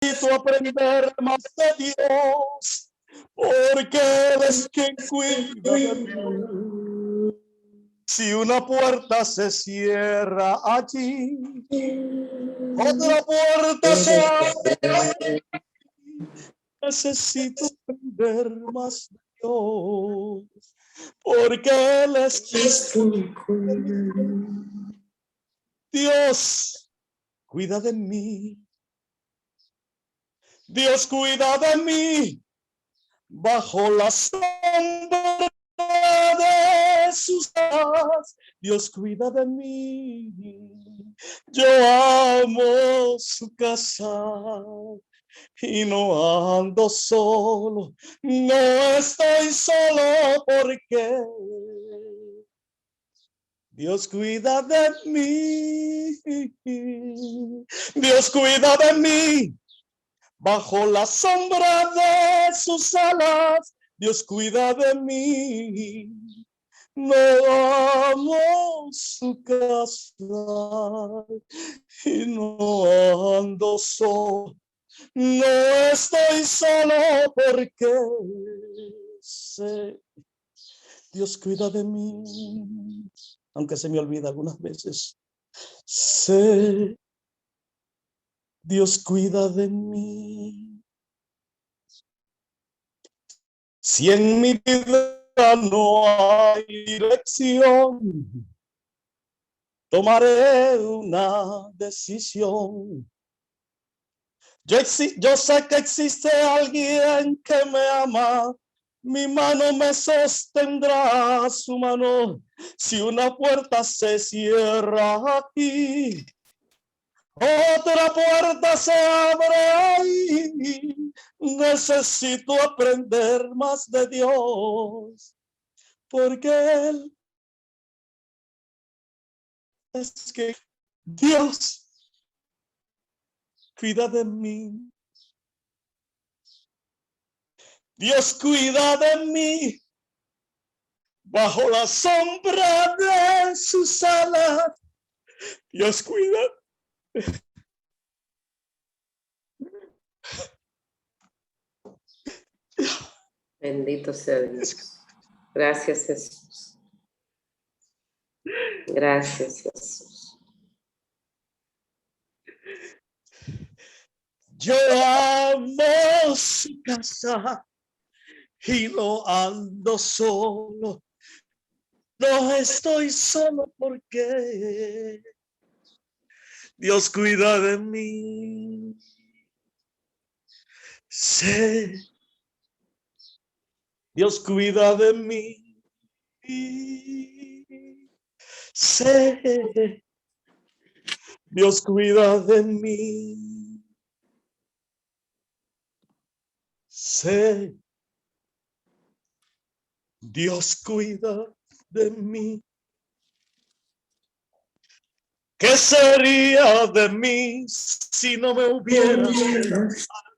necesito aprender más de Dios, porque Él es quien cuida de mí. Si una puerta se cierra allí, otra puerta se abre. Necesito aprender más de Dios, porque Él es quien cuida de mí. Dios cuida de mí. Dios cuida de mí bajo la sombra de sus alas. Dios cuida de mí. Yo amo su casa y no ando solo. No estoy solo porque Dios cuida de mí. Dios cuida de mí. Bajo la sombra de sus alas, Dios cuida de mí. No amo su casa y no ando solo. No estoy solo porque sé, Dios cuida de mí. Aunque se me olvida algunas veces. Sé, Dios cuida de mí. Si en mi vida no hay dirección, tomaré una decisión. Yo sé que existe alguien que me ama. Mi mano me sostendrá su mano. Si una puerta se cierra aquí, otra puerta se abre ahí. Necesito aprender más de Dios, porque Él es que Dios cuida de mí. Dios cuida de mí bajo la sombra de sus alas. Dios cuida. Bendito sea Dios. Gracias, Jesús. Gracias, Jesús. Yo amo su casa y no ando solo. No estoy solo porque Dios cuida de mí. Sé, Dios cuida de mí. Sé, Dios cuida de mí. Sé, Dios cuida de mí. ¿Qué sería de mí si no me hubiera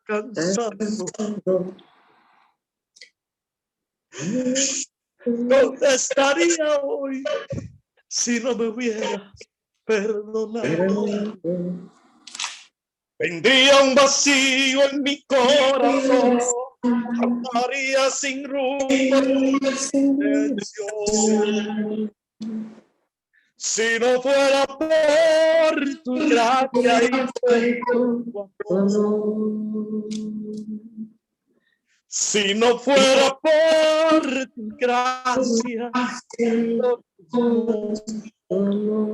alcanzado? ¿Dónde estaría hoy si no me hubiera perdonado? Vendría un vacío en mi corazón, andaría sin rumbo, si no fuera por tu gracia y por tu amor. Si no fuera por tu gracia, por tu amor,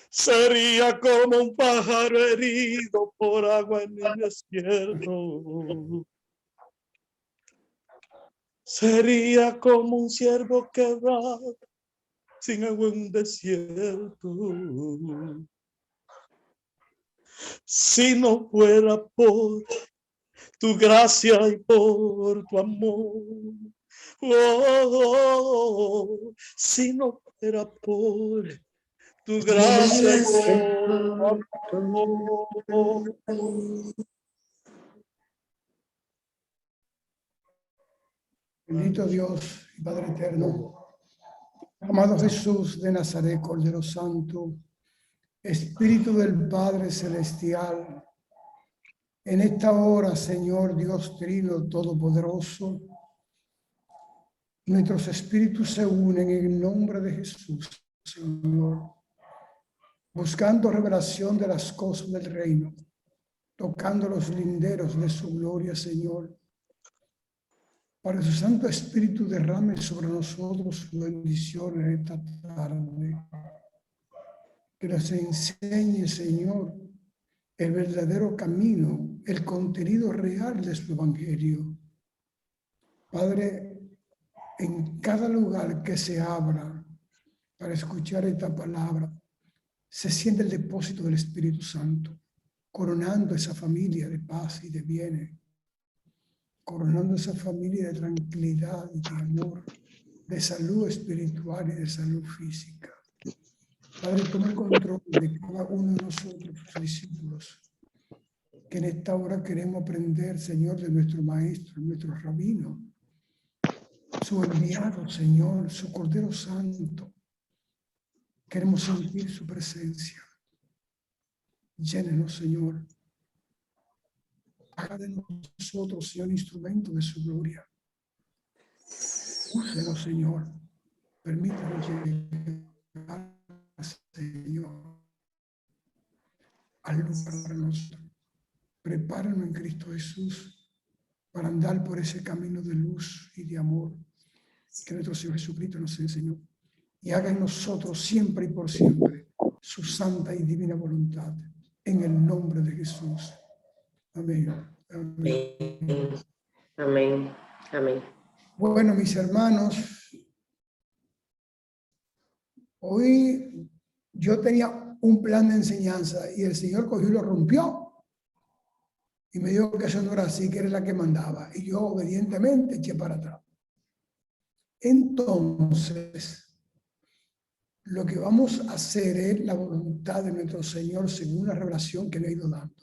sería como un pájaro herido por agua en el desierto. Sería como un ciervo quebrado sin agua en un desierto. Si no fuera por tu gracia y por tu amor. Si no fuera por tu gracia y por tu amor. Bendito Dios y Padre eterno, amado Jesús de Nazaret, Cordero Santo, Espíritu del Padre Celestial, en esta hora, Señor Dios Trino Todopoderoso, nuestros espíritus se unen en el nombre de Jesús, Señor, buscando revelación de las cosas del reino, tocando los linderos de su gloria, Señor, para que su Santo Espíritu derrame sobre nosotros su bendición en esta tarde. Que nos enseñe, Señor, el verdadero camino, el contenido real de su evangelio. Padre, en cada lugar que se abra para escuchar esta palabra, se siente el depósito del Espíritu Santo, coronando esa familia de paz y de bienes, coronando esa familia de tranquilidad y de amor, de salud espiritual y de salud física. Padre, toma el control de cada uno de nosotros, sus discípulos, que en esta hora queremos aprender, Señor, de nuestro Maestro, nuestro Rabino, su enviado, Señor, su Cordero Santo. Queremos sentir su presencia. Llénenos, Señor. Haga de nosotros, Señor, instrumento de su gloria. Úsenos, Señor. Permítanos llegar, Señor, al lugar para nosotros. Prepáranos en Cristo Jesús para andar por ese camino de luz y de amor que nuestro Señor Jesucristo nos enseñó. Y haga en nosotros siempre y por siempre su santa y divina voluntad. En el nombre de Jesús. Amén. Amén. Amén. Amén. Bueno, mis hermanos, hoy yo tenía un plan de enseñanza y el Señor cogió y lo rompió. Y me dijo que eso no era así, que era la que mandaba. Y yo obedientemente eché para atrás. Entonces, lo que vamos a hacer es la voluntad de nuestro Señor según la revelación que le ha ido dando.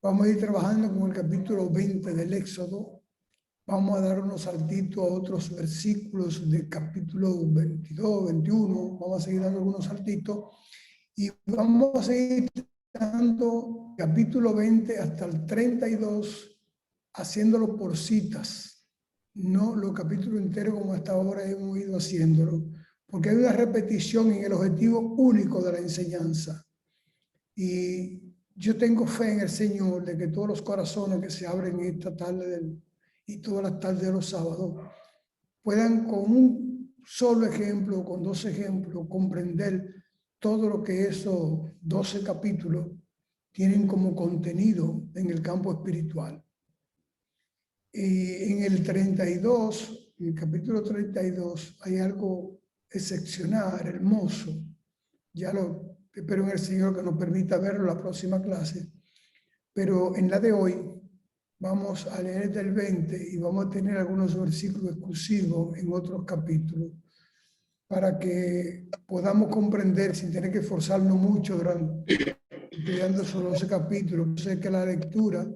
Vamos a ir trabajando con el capítulo 20 del Éxodo. Vamos a dar unos saltitos a otros versículos del capítulo 22, 21. Vamos a seguir dando algunos saltitos. Y vamos a seguir dando capítulo 20 hasta el 32, haciéndolo por citas. No los capítulos enteros como hasta ahora hemos ido haciéndolo. Porque hay una repetición en el objetivo único de la enseñanza. Y yo tengo fe en el Señor de que todos los corazones que se abren esta tarde y todas las tardes de los sábados puedan con un solo ejemplo, con 2 ejemplos, comprender todo lo que esos 12 capítulos tienen como contenido en el campo espiritual. Y en el 32, en el capítulo 32, hay algo excepcional, hermoso. Ya lo espero en el Señor que nos permita verlo en la próxima clase. Pero en la de hoy vamos a leer del 20 y vamos a tener algunos versículos exclusivos en otros capítulos para que podamos comprender sin tener que esforzarnos mucho durante estudiando esos 12 capítulos. Yo sé que la lectura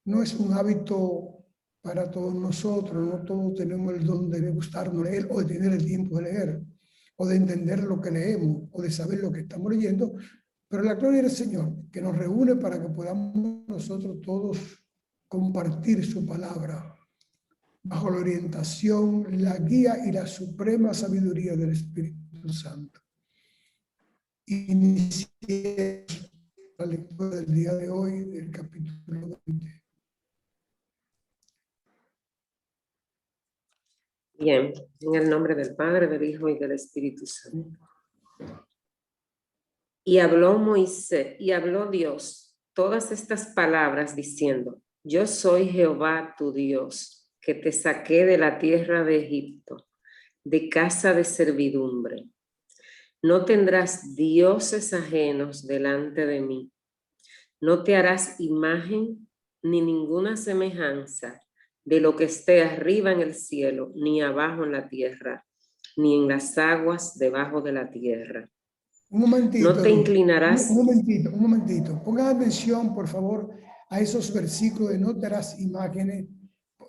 no es un hábito para todos nosotros, no todos tenemos el don de gustarnos leer o de tener el tiempo de leer, o de entender lo que leemos, o de saber lo que estamos leyendo, pero la gloria del Señor, que nos reúne para que podamos nosotros todos compartir su palabra, bajo la orientación, la guía y la suprema sabiduría del Espíritu Santo. Iniciemos la lectura del día de hoy, del capítulo 20. Bien, en el nombre del Padre, del Hijo y del Espíritu Santo. Y habló Moisés, y habló Dios todas estas palabras diciendo: Yo soy Jehová tu Dios, que te saqué de la tierra de Egipto, de casa de servidumbre. No tendrás dioses ajenos delante de mí. No te harás imagen ni ninguna semejanza de lo que esté arriba en el cielo, ni abajo en la tierra, ni en las aguas debajo de la tierra. Un momentito. No te inclinarás. Un momentito. Pongan atención, por favor, a esos versículos de no te harás imágenes.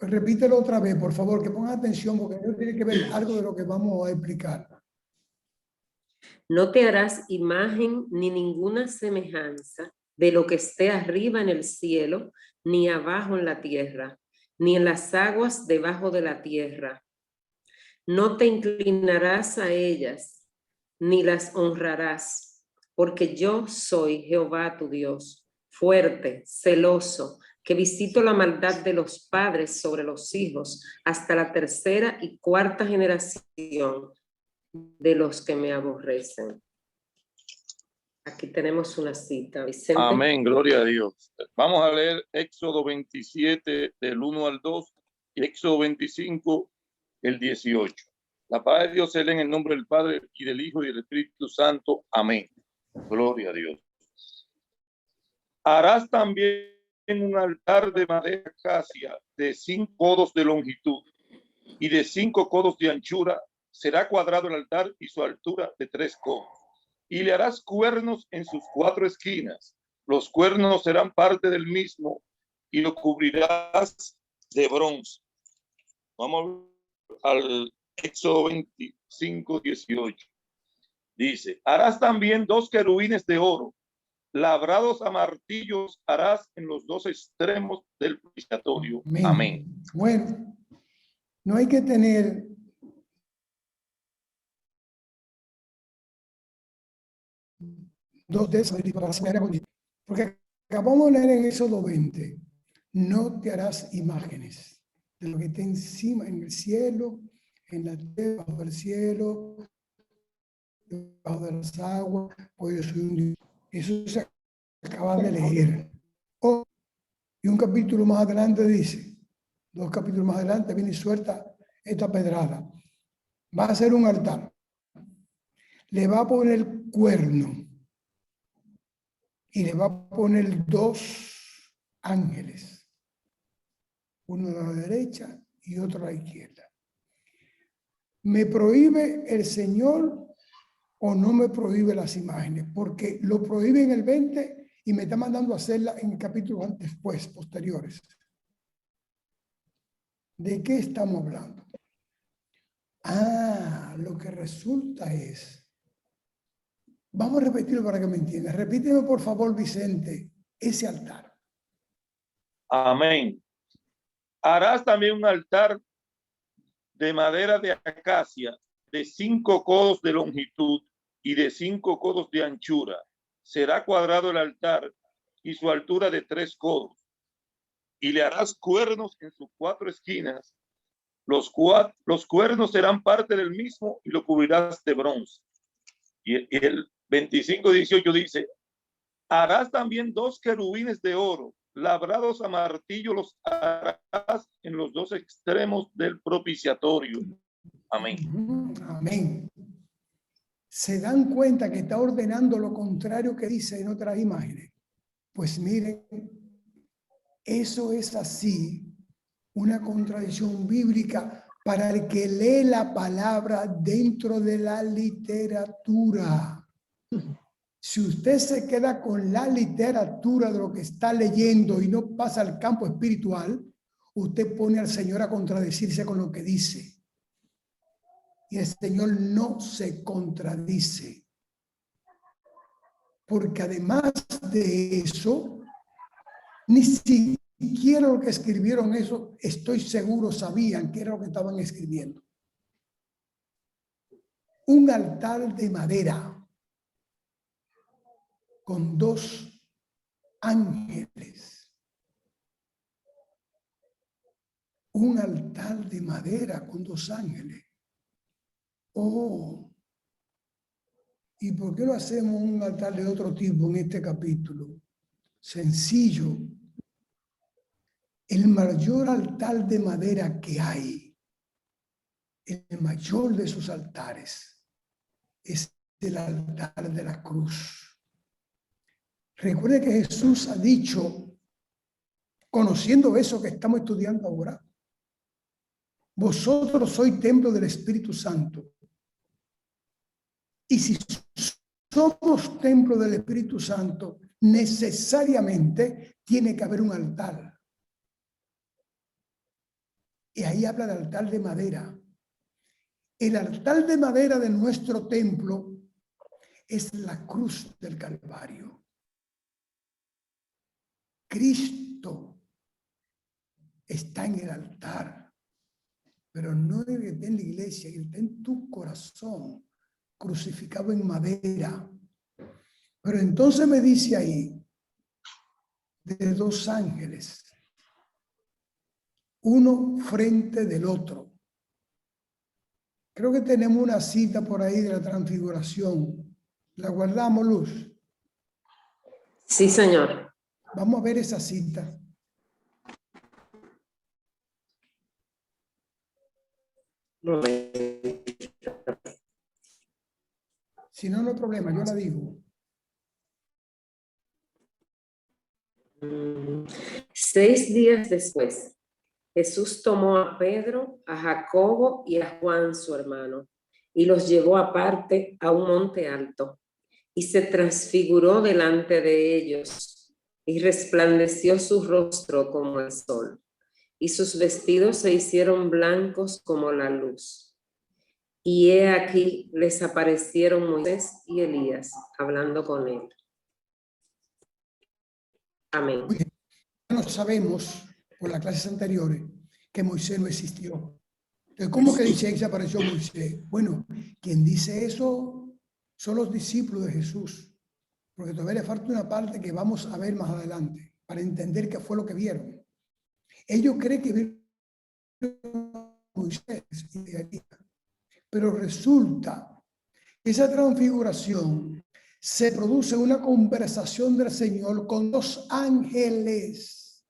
Repítelo otra vez, por favor, que pongan atención, porque no tiene que ver algo de lo que vamos a explicar. No te harás imagen ni ninguna semejanza de lo que esté arriba en el cielo, ni abajo en la tierra, ni en las aguas debajo de la tierra. No te inclinarás a ellas, ni las honrarás, porque yo soy Jehová tu Dios, fuerte, celoso, que visito la maldad de los padres sobre los hijos hasta la tercera y cuarta generación de los que me aborrecen. Aquí tenemos una cita, Vicente. Amén, gloria a Dios. Vamos a leer Éxodo 27 del 1 al 2 y Éxodo 25 el 18. La paz de Dios se lee en el nombre del Padre y del Hijo y del Espíritu Santo. Amén. Gloria a Dios. Harás también un altar de madera de acacia de 5 codos de longitud y de 5 codos de anchura. Será cuadrado el altar y su altura de 3 codos. Y le harás cuernos en sus 4 esquinas. Los cuernos serán parte del mismo y lo cubrirás de bronce. Vamos al Éxodo 25, 18. Dice, harás también 2 querubines de oro, labrados a martillos harás en los 2 extremos del propiciatorio. Amén. Bueno, no hay que tener dos de esas porque acabamos de leer en Éxodo 20, no te harás imágenes de lo que está encima en el cielo, en la tierra, bajo el cielo, debajo de las aguas, pues yo soy un Dios. Eso se acaba de leer. Y un capítulo más adelante dice, 2 capítulos más adelante viene y suelta esta pedrada. Va a hacer un altar. Le va a poner cuerno. Y le va a poner 2 ángeles. Uno a la derecha y otro a la izquierda. ¿Me prohíbe el Señor o no me prohíbe las imágenes? Porque lo prohíbe en el 20 y me está mandando a hacerla en el capítulo después, posteriores. ¿De qué estamos hablando? Lo que resulta es... Vamos a repetirlo para que me entiendas. Repíteme, por favor, Vicente, ese altar. Amén. Harás también un altar de madera de acacia de 5 codos de longitud y de 5 codos de anchura. Será cuadrado el altar y su altura de 3 codos. Y le harás cuernos en sus 4 esquinas. Los cuernos serán parte del mismo y lo cubrirás de bronce. Y el 25-18 dice, harás también 2 querubines de oro, labrados a martillo los harás en los 2 extremos del propiciatorio. Amén. Amén. ¿Se dan cuenta que está ordenando lo contrario que dice en otras imágenes? Pues miren, eso es así, una contradicción bíblica para el que lee la palabra dentro de la literatura. Si usted se queda con la literatura de lo que está leyendo y no pasa al campo espiritual, usted pone al Señor a contradecirse con lo que dice. Y el Señor no se contradice. Porque además de eso, ni siquiera lo que escribieron eso, estoy seguro, sabían qué era lo que estaban escribiendo. Un altar de madera con 2 ángeles. Un altar de madera con 2 ángeles. Oh, ¿y por qué no hacemos un altar de otro tipo en este capítulo? Sencillo. El mayor altar de madera que hay, el mayor de sus altares, es el altar de la cruz. Recuerde que Jesús ha dicho, conociendo eso que estamos estudiando ahora, vosotros sois templo del Espíritu Santo. Y si somos templo del Espíritu Santo, necesariamente tiene que haber un altar. Y ahí habla del altar de madera. El altar de madera de nuestro templo es la cruz del Calvario. Cristo está en el altar, pero no es que está en la iglesia, que está en tu corazón, crucificado en madera. Pero entonces me dice ahí de dos ángeles, uno frente del otro. Creo que tenemos una cita por ahí de la transfiguración. ¿La guardamos, Luz? Sí, Señor. Vamos a ver esa cita. Si no, no hay problema, yo la digo. 6 días después, Jesús tomó a Pedro, a Jacobo y a Juan, su hermano, y los llevó aparte a un monte alto, y se transfiguró delante de ellos, y resplandeció su rostro como el sol, y sus vestidos se hicieron blancos como la luz. Y he aquí les aparecieron Moisés y Elías hablando con él. Amén. No sabemos, por las clases anteriores, que Moisés no existió. Entonces, ¿cómo que dice ahí se apareció Moisés? Bueno, quien dice eso son los discípulos de Jesús, porque todavía le falta una parte que vamos a ver más adelante, para entender qué fue lo que vieron. Ellos creen que vieron Moisés y Elías, pero resulta que esa transfiguración se produce una conversación del Señor con dos ángeles.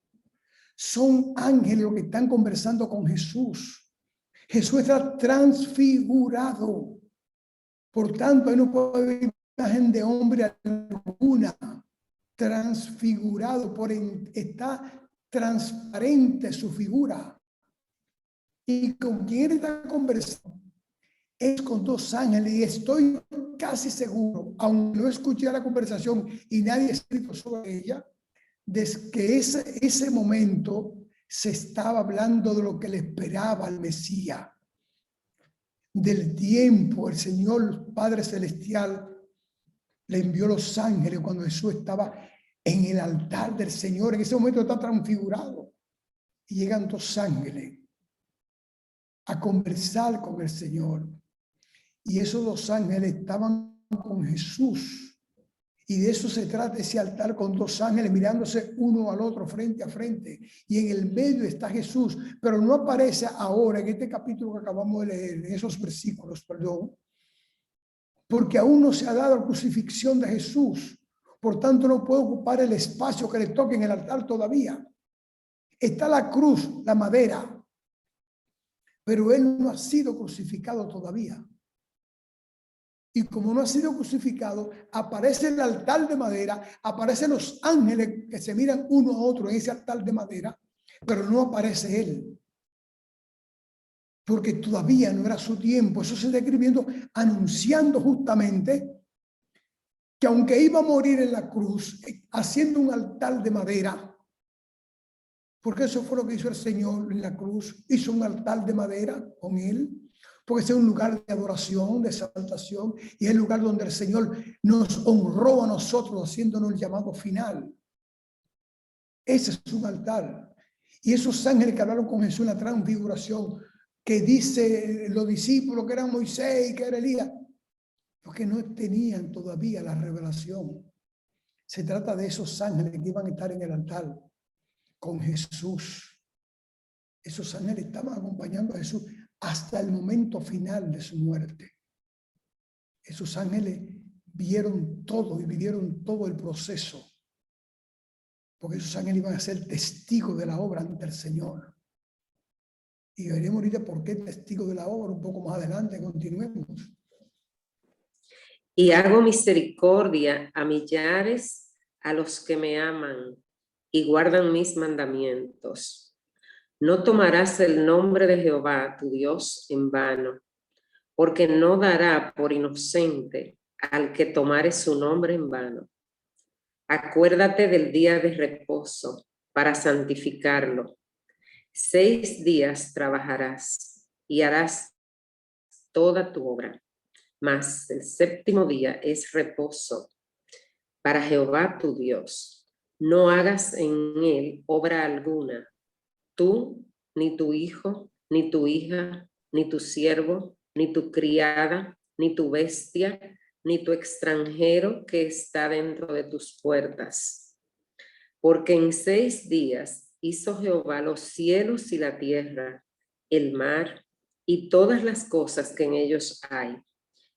Son ángeles los que están conversando con Jesús. Jesús está transfigurado. Por tanto, ahí no puede haber imagen de hombre alguna. Transfigurado, está transparente su figura. Y con quien está conversando es con dos ángeles, y estoy casi seguro, aunque no escuché la conversación y nadie ha escrito sobre ella, desde que ese momento se estaba hablando de lo que le esperaba al Mesías. Del tiempo, el Señor Padre Celestial le envió los ángeles cuando Jesús estaba en el altar del Señor. En ese momento está transfigurado. Y llegan dos ángeles a conversar con el Señor. Y esos dos ángeles estaban con Jesús. Y de eso se trata ese altar, con dos ángeles mirándose uno al otro frente a frente. Y en el medio está Jesús, pero no aparece ahora en este capítulo que acabamos de leer, en esos versículos, perdón, porque aún no se ha dado la crucifixión de Jesús. Por tanto, no puede ocupar el espacio que le toque en el altar todavía. Está la cruz, la madera, pero él no ha sido crucificado todavía. Y como no ha sido crucificado, aparece el altar de madera, aparecen los ángeles que se miran uno a otro en ese altar de madera, pero no aparece él. Porque todavía no era su tiempo. Eso se está escribiendo, anunciando justamente que aunque iba a morir en la cruz, haciendo un altar de madera, porque eso fue lo que hizo el Señor en la cruz, hizo un altar de madera con él, porque es un lugar de adoración, de exaltación, y es el lugar donde el Señor nos honró a nosotros haciéndonos el llamado final. Ese es un altar. Y esos ángeles que hablaron con Jesús en la transfiguración, que dice los discípulos que eran Moisés y que era Elías, porque no tenían todavía la revelación. Se trata de esos ángeles que iban a estar en el altar con Jesús. Esos ángeles estaban acompañando a Jesús hasta el momento final de su muerte. Esos ángeles vieron todo y vivieron todo el proceso, porque esos ángeles iban a ser testigos de la obra ante el Señor. Y veremos ahorita por qué testigos de la obra un poco más adelante. Continuemos. Y hago misericordia a millares a los que me aman y guardan mis mandamientos. No tomarás el nombre de Jehová, tu Dios, en vano, porque no dará por inocente al que tomare su nombre en vano. Acuérdate del día de reposo para santificarlo. 6 días trabajarás y harás toda tu obra. mas el séptimo día es reposo para Jehová tu Dios. No hagas en él obra alguna, tú, ni tu hijo, ni tu hija, ni tu siervo, ni tu criada, ni tu bestia, ni tu extranjero que está dentro de tus puertas. Porque en 6 días hizo Jehová los cielos y la tierra, el mar y todas las cosas que en ellos hay,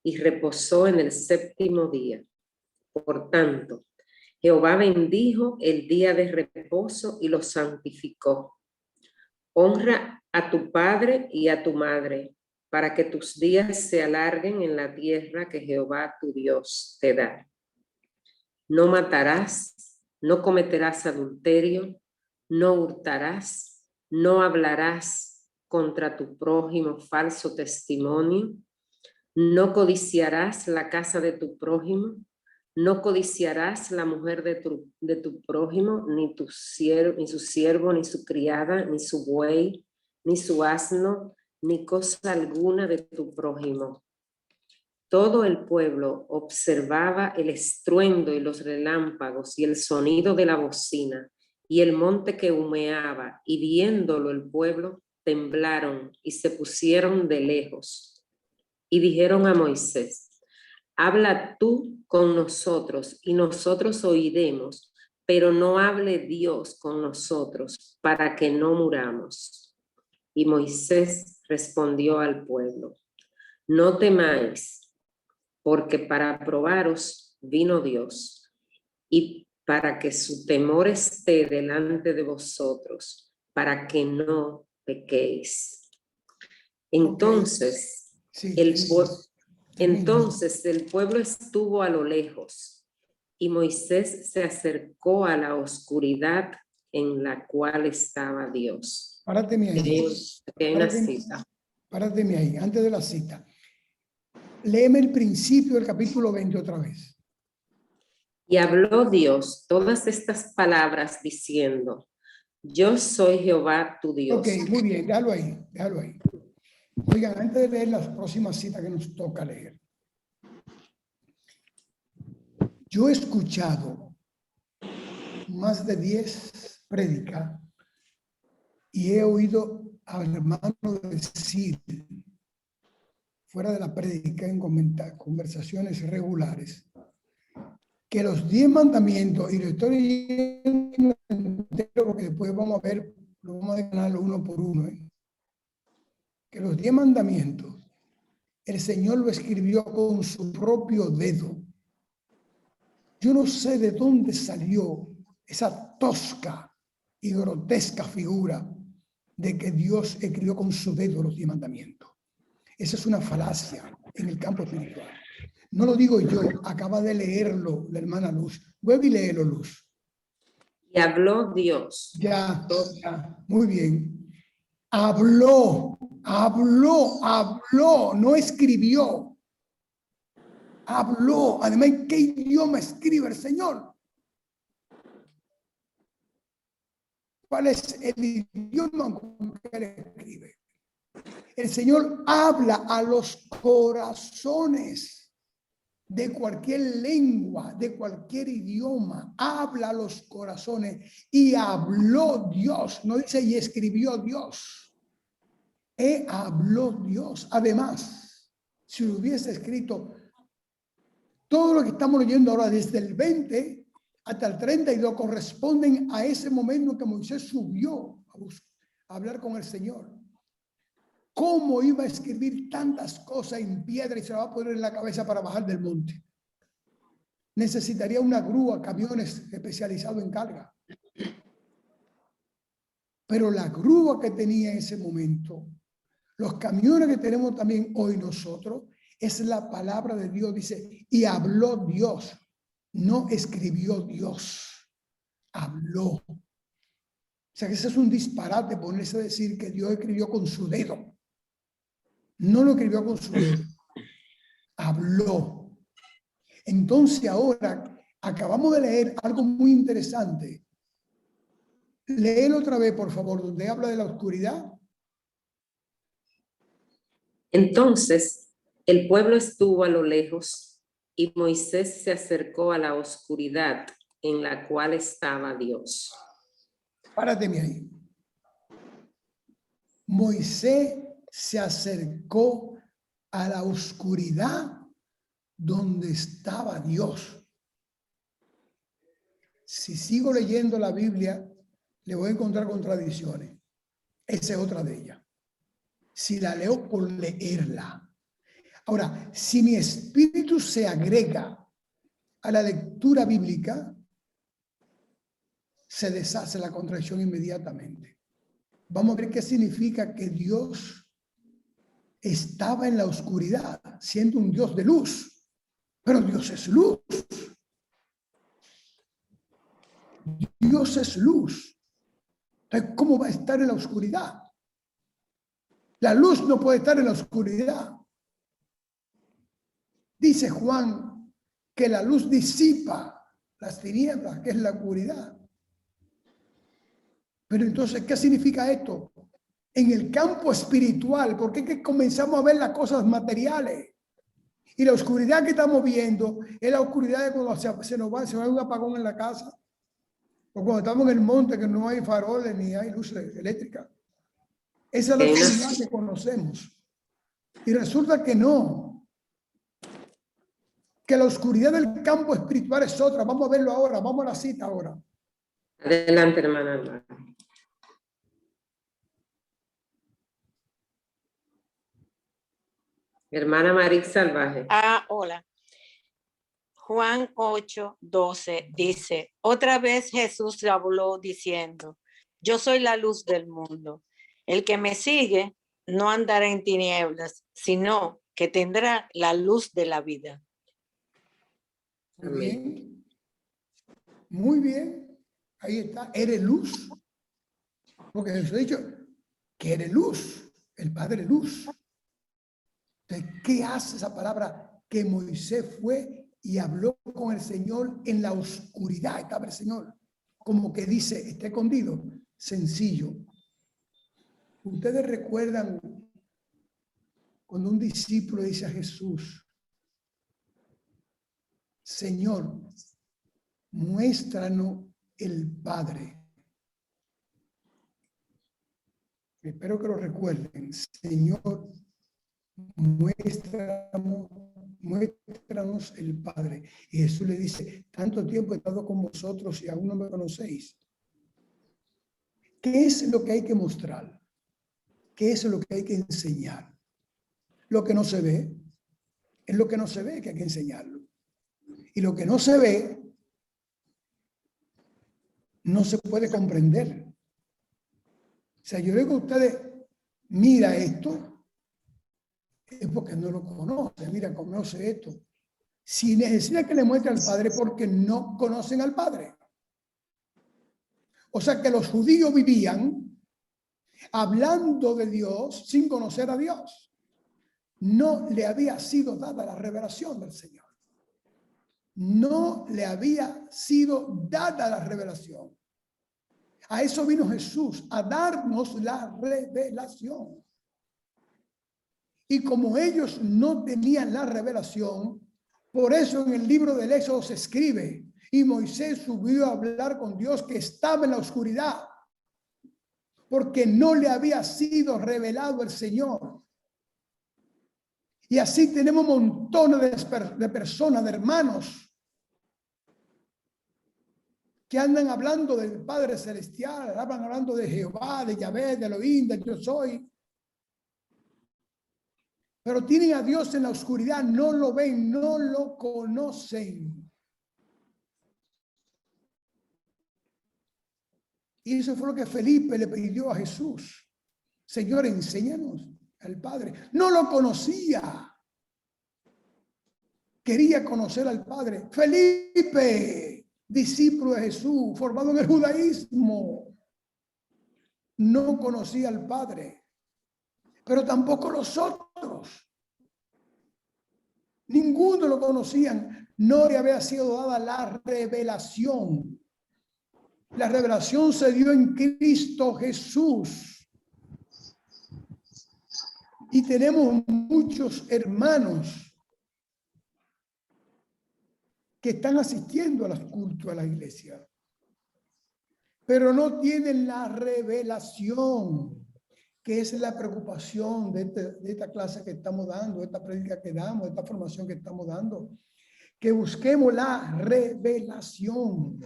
y reposó en el séptimo día. Por tanto, Jehová bendijo el día de reposo y lo santificó. Honra a tu padre y a tu madre, para que tus días se alarguen en la tierra que Jehová tu Dios te da. No matarás, no cometerás adulterio, no hurtarás, no hablarás contra tu prójimo falso testimonio, no codiciarás la casa de tu prójimo, no codiciarás la mujer de tu prójimo, ni su siervo, ni su criada, ni su buey, ni su asno, ni cosa alguna de tu prójimo. Todo el pueblo observaba el estruendo y los relámpagos y el sonido de la bocina y el monte que humeaba, y viéndolo el pueblo temblaron y se pusieron de lejos. Y dijeron a Moisés: habla tú con nosotros y nosotros oiremos, pero no hable Dios con nosotros para que no muramos. Y Moisés respondió al pueblo: no temáis, porque para probaros vino Dios, y para que su temor esté delante de vosotros, para que no pequéis. Entonces, Sí, entonces el pueblo estuvo a lo lejos, y Moisés se acercó a la oscuridad en la cual estaba Dios. Párate ahí. Párate ahí, antes de la cita. Léeme el principio del capítulo 20 otra vez. Y habló Dios todas estas palabras diciendo: yo soy Jehová tu Dios. Ok, muy bien, déjalo ahí. Oigan, antes de leer las próximas citas que nos toca leer. Yo he escuchado más de 10 prédicas y he oído al hermano decir, fuera de la prédica, en conversaciones regulares, que los 10 mandamientos, y lo estoy leyendo entero porque después vamos a ver, lo vamos a ganar uno por uno, que los 10 mandamientos, el Señor lo escribió con su propio dedo. Yo no sé de dónde salió esa tosca y grotesca figura de que Dios escribió con su dedo los 10 mandamientos. Esa es una falacia en el campo espiritual. No lo digo yo, acaba de leerlo la hermana Luz. Vuelve y léelo, Luz. Y habló Dios. Ya, muy bien. Habló, no escribió. Habló. Además, ¿qué idioma escribe el Señor? ¿Cuál es el idioma con que él escribe? El Señor habla a los corazones de cualquier lengua, de cualquier idioma. Habla a los corazones y habló Dios. No dice y escribió Dios. Habló Dios. Además, si hubiese escrito todo lo que estamos leyendo ahora desde el 20 hasta el 32 corresponden a ese momento que Moisés subió a hablar con el Señor. ¿Cómo iba a escribir tantas cosas en piedra y se la va a poner en la cabeza para bajar del monte? Necesitaría una grúa, camiones especializados en carga. Pero la grúa que tenía en ese momento, los camiones que tenemos también hoy nosotros, es la palabra de Dios. Dice, y habló Dios, no escribió Dios, habló. O sea que ese es un disparate ponerse a decir que Dios escribió con su dedo. No lo escribió con su dedo, habló. Entonces ahora acabamos de leer algo muy interesante. Léelo otra vez, por favor, donde habla de la oscuridad. Entonces El pueblo estuvo a lo lejos y Moisés se acercó a la oscuridad en la cual estaba Dios. Párateme ahí. Moisés se acercó a la oscuridad donde estaba Dios. Si sigo leyendo la Biblia, le voy a encontrar contradicciones. Esa es otra de ellas. Si la leo por leerla. Ahora, si mi espíritu se agrega a la lectura bíblica, se deshace la contradicción inmediatamente. Vamos a ver qué significa que Dios estaba en la oscuridad, siendo un Dios de luz. Pero Dios es luz. Dios es luz. Entonces, ¿cómo va a estar en la oscuridad? La luz no puede estar en la oscuridad. Dice Juan que la luz disipa las tinieblas, que es la oscuridad. Pero entonces, ¿qué significa esto? En el campo espiritual, porque es que comenzamos a ver las cosas materiales. Y la oscuridad que estamos viendo es la oscuridad de cuando se nos va un apagón en la casa. O cuando estamos en el monte que no hay faroles ni hay luces eléctricas. Esa es la oscuridad que conocemos. Y resulta que no. Que la oscuridad del campo espiritual es otra. Vamos a verlo ahora. Vamos a la cita ahora. Adelante, hermana. Hermana Marix Salvaje. Hola. Juan 8:12 dice, otra vez Jesús le habló diciendo, yo soy la luz del mundo. El que me sigue no andará en tinieblas, sino que tendrá la luz de la vida. Muy bien. Muy bien. Ahí está. Eres luz. Porque Jesús ha dicho que eres luz. El Padre luz. Entonces, ¿qué hace esa palabra? Que Moisés fue y habló con el Señor en la oscuridad. Estaba el Señor. Como que dice, está escondido. Sencillo. Ustedes recuerdan cuando un discípulo dice a Jesús, Señor, muéstranos el Padre. Espero que lo recuerden. Señor, muéstranos el Padre. Y Jesús le dice, tanto tiempo he estado con vosotros y aún no me conocéis. ¿Qué es lo que hay que mostrar? ¿Qué es lo que hay que enseñar? Lo que no se ve, es lo que no se ve que hay que enseñarlo. Y lo que no se ve, no se puede comprender. O sea, yo digo a ustedes, mira esto, es porque no lo conoce. Mira, conoce esto. Si necesita que le muestre al Padre, porque no conocen al Padre. O sea que los judíos vivían hablando de Dios sin conocer a Dios. No le había sido dada la revelación del Señor. No le había sido dada la revelación. A eso vino Jesús, a darnos la revelación. Y como ellos no tenían la revelación, por eso en el libro del Éxodo se escribe, y Moisés subió a hablar con Dios que estaba en la oscuridad, porque no le había sido revelado el Señor. Y así tenemos montones de personas, de hermanos, que andan hablando del Padre Celestial, andan hablando de Jehová, de Yahvé, de Elohim, de Yo Soy. Pero tienen a Dios en la oscuridad, no lo ven, no lo conocen. Y eso fue lo que Felipe le pidió a Jesús. Señor, enséñanos al Padre. No lo conocía. Quería conocer al Padre. Felipe, discípulo de Jesús, formado en el judaísmo, no conocía al Padre, pero tampoco los otros. Ninguno lo conocían. No le había sido dada la revelación. La revelación se dio en Cristo Jesús. Y tenemos muchos hermanos que están asistiendo a los cultos a la iglesia, pero no tienen la revelación, que es la preocupación de esta clase que estamos dando, de esta prédica que damos, de esta formación que estamos dando, que busquemos la revelación.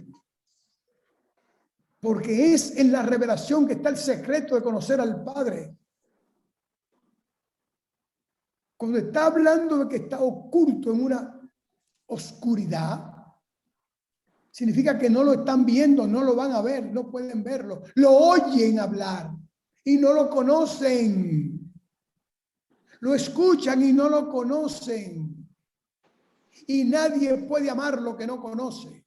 Porque es en la revelación que está el secreto de conocer al Padre. Cuando está hablando de que está oculto en una oscuridad, significa que no lo están viendo, no lo van a ver, no pueden verlo. Lo oyen hablar y no lo conocen. Lo escuchan y no lo conocen. Y nadie puede amar lo que no conoce.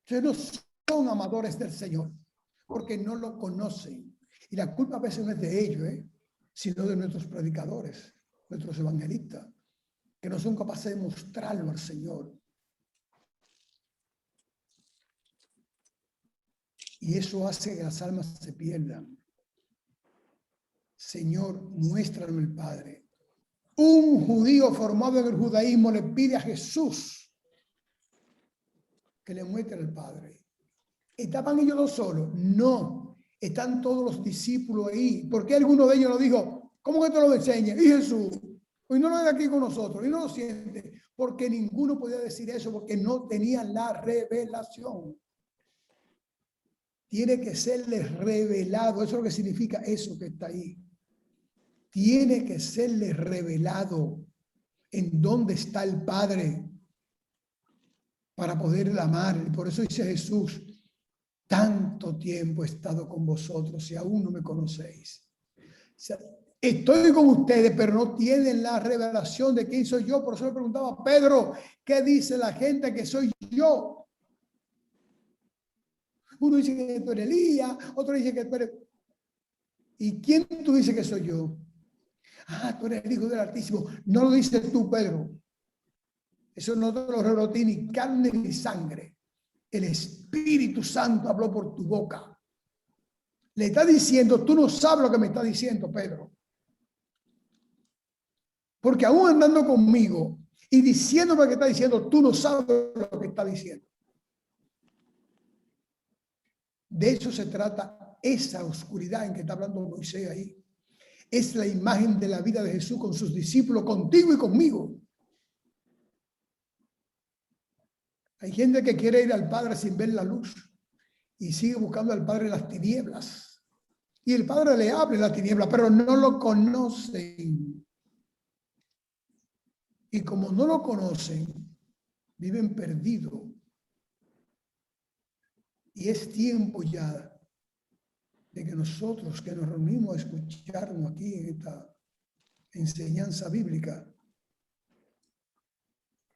Ustedes no son amadores del Señor porque no lo conocen. Y la culpa a veces no es de ellos, sino de nuestros predicadores, nuestros evangelistas, que no son capaces de mostrarlo al Señor. Y eso hace que las almas se pierdan. Señor, muéstrame el Padre. Un judío formado en el judaísmo le pide a Jesús que le muestre el Padre. ¿Estaban ellos dos solos? No. Están todos los discípulos ahí. ¿Por qué alguno de ellos lo dijo? ¿Cómo que te lo enseña? Y Jesús, hoy no lo ve aquí con nosotros, y no lo siente. Porque ninguno podía decir eso, porque no tenían la revelación. Tiene que serles revelado. Eso es lo que significa eso que está ahí. Tiene que serles revelado en dónde está el Padre para poder amar. Y por eso dice Jesús, tanto tiempo he estado con vosotros y aún no me conocéis. O sea, estoy con ustedes, pero no tienen la revelación de quién soy yo. Por eso le preguntaba a Pedro, ¿qué dice la gente que soy yo? Uno dice que tú eres Elías, otro dice que tú eres... ¿Y quién tú dices que soy yo? Ah, tú eres el Hijo del Altísimo. No lo dices tú, Pedro. Eso no te lo reveló ni carne ni sangre. El Espíritu Santo habló por tu boca. Le está diciendo, tú no sabes lo que me está diciendo, Pedro. Porque aún andando conmigo y diciéndome lo que está diciendo, tú no sabes lo que está diciendo. De eso se trata esa oscuridad en que está hablando Moisés ahí. Es la imagen de la vida de Jesús con sus discípulos, contigo y conmigo. Hay gente que quiere ir al Padre sin ver la luz y sigue buscando al Padre en las tinieblas. Y el Padre le habla en las tinieblas, pero no lo conocen. Y como no lo conocen, viven perdidos. Y es tiempo ya de que nosotros que nos reunimos a escucharnos aquí en esta enseñanza bíblica,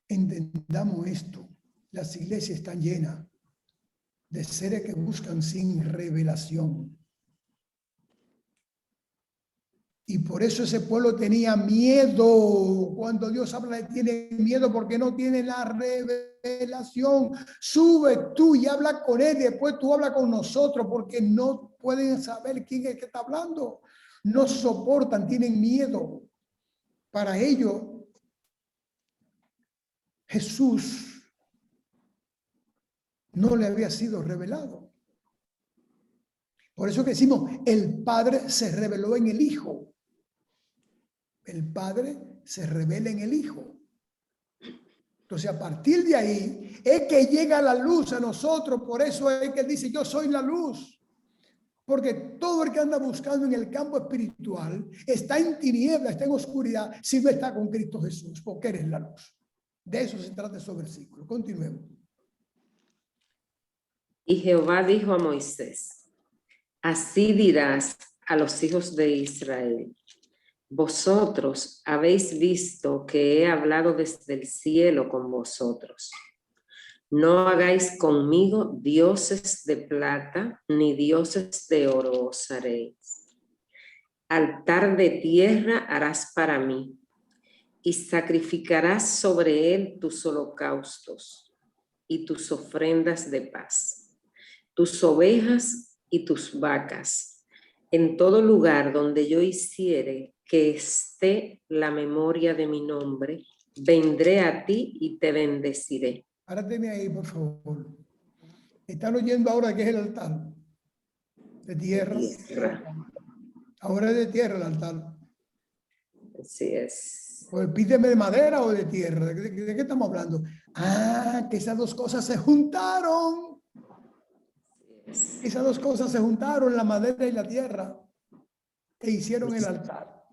entendamos esto. Las iglesias están llenas de seres que buscan sin revelación. Y por eso ese pueblo tenía miedo. Cuando Dios habla, tiene miedo porque no tiene la revelación. Sube tú y habla con él, después tú habla con nosotros, porque no pueden saber quién es que está hablando. No soportan, tienen miedo. Para ellos, Jesús no le había sido revelado. Por eso que decimos, el Padre se reveló en el Hijo. El Padre se revela en el Hijo. Entonces, a partir de ahí, es que llega la luz a nosotros. Por eso es que dice, yo soy la luz. Porque todo el que anda buscando en el campo espiritual está en tiniebla, está en oscuridad, si no está con Cristo Jesús, porque eres la luz. De eso se trata esos versículos. Continuemos. Y Jehová dijo a Moisés, así dirás a los hijos de Israel, vosotros habéis visto que he hablado desde el cielo con vosotros. No hagáis conmigo dioses de plata, ni dioses de oro os haréis. Altar de tierra harás para mí, y sacrificarás sobre él tus holocaustos y tus ofrendas de paz, tus ovejas y tus vacas, En todo lugar donde yo hiciere que esté la memoria de mi nombre, vendré a ti y te bendeciré. Párate ahí, por favor. ¿Están oyendo ahora qué es el altar? De tierra. Ahora es de tierra el altar. Así es. O el pídeme de madera o de tierra. ¿De qué estamos hablando? Ah, que esas dos cosas se juntaron. Esas dos cosas se juntaron, la madera y la tierra, e hicieron el altar.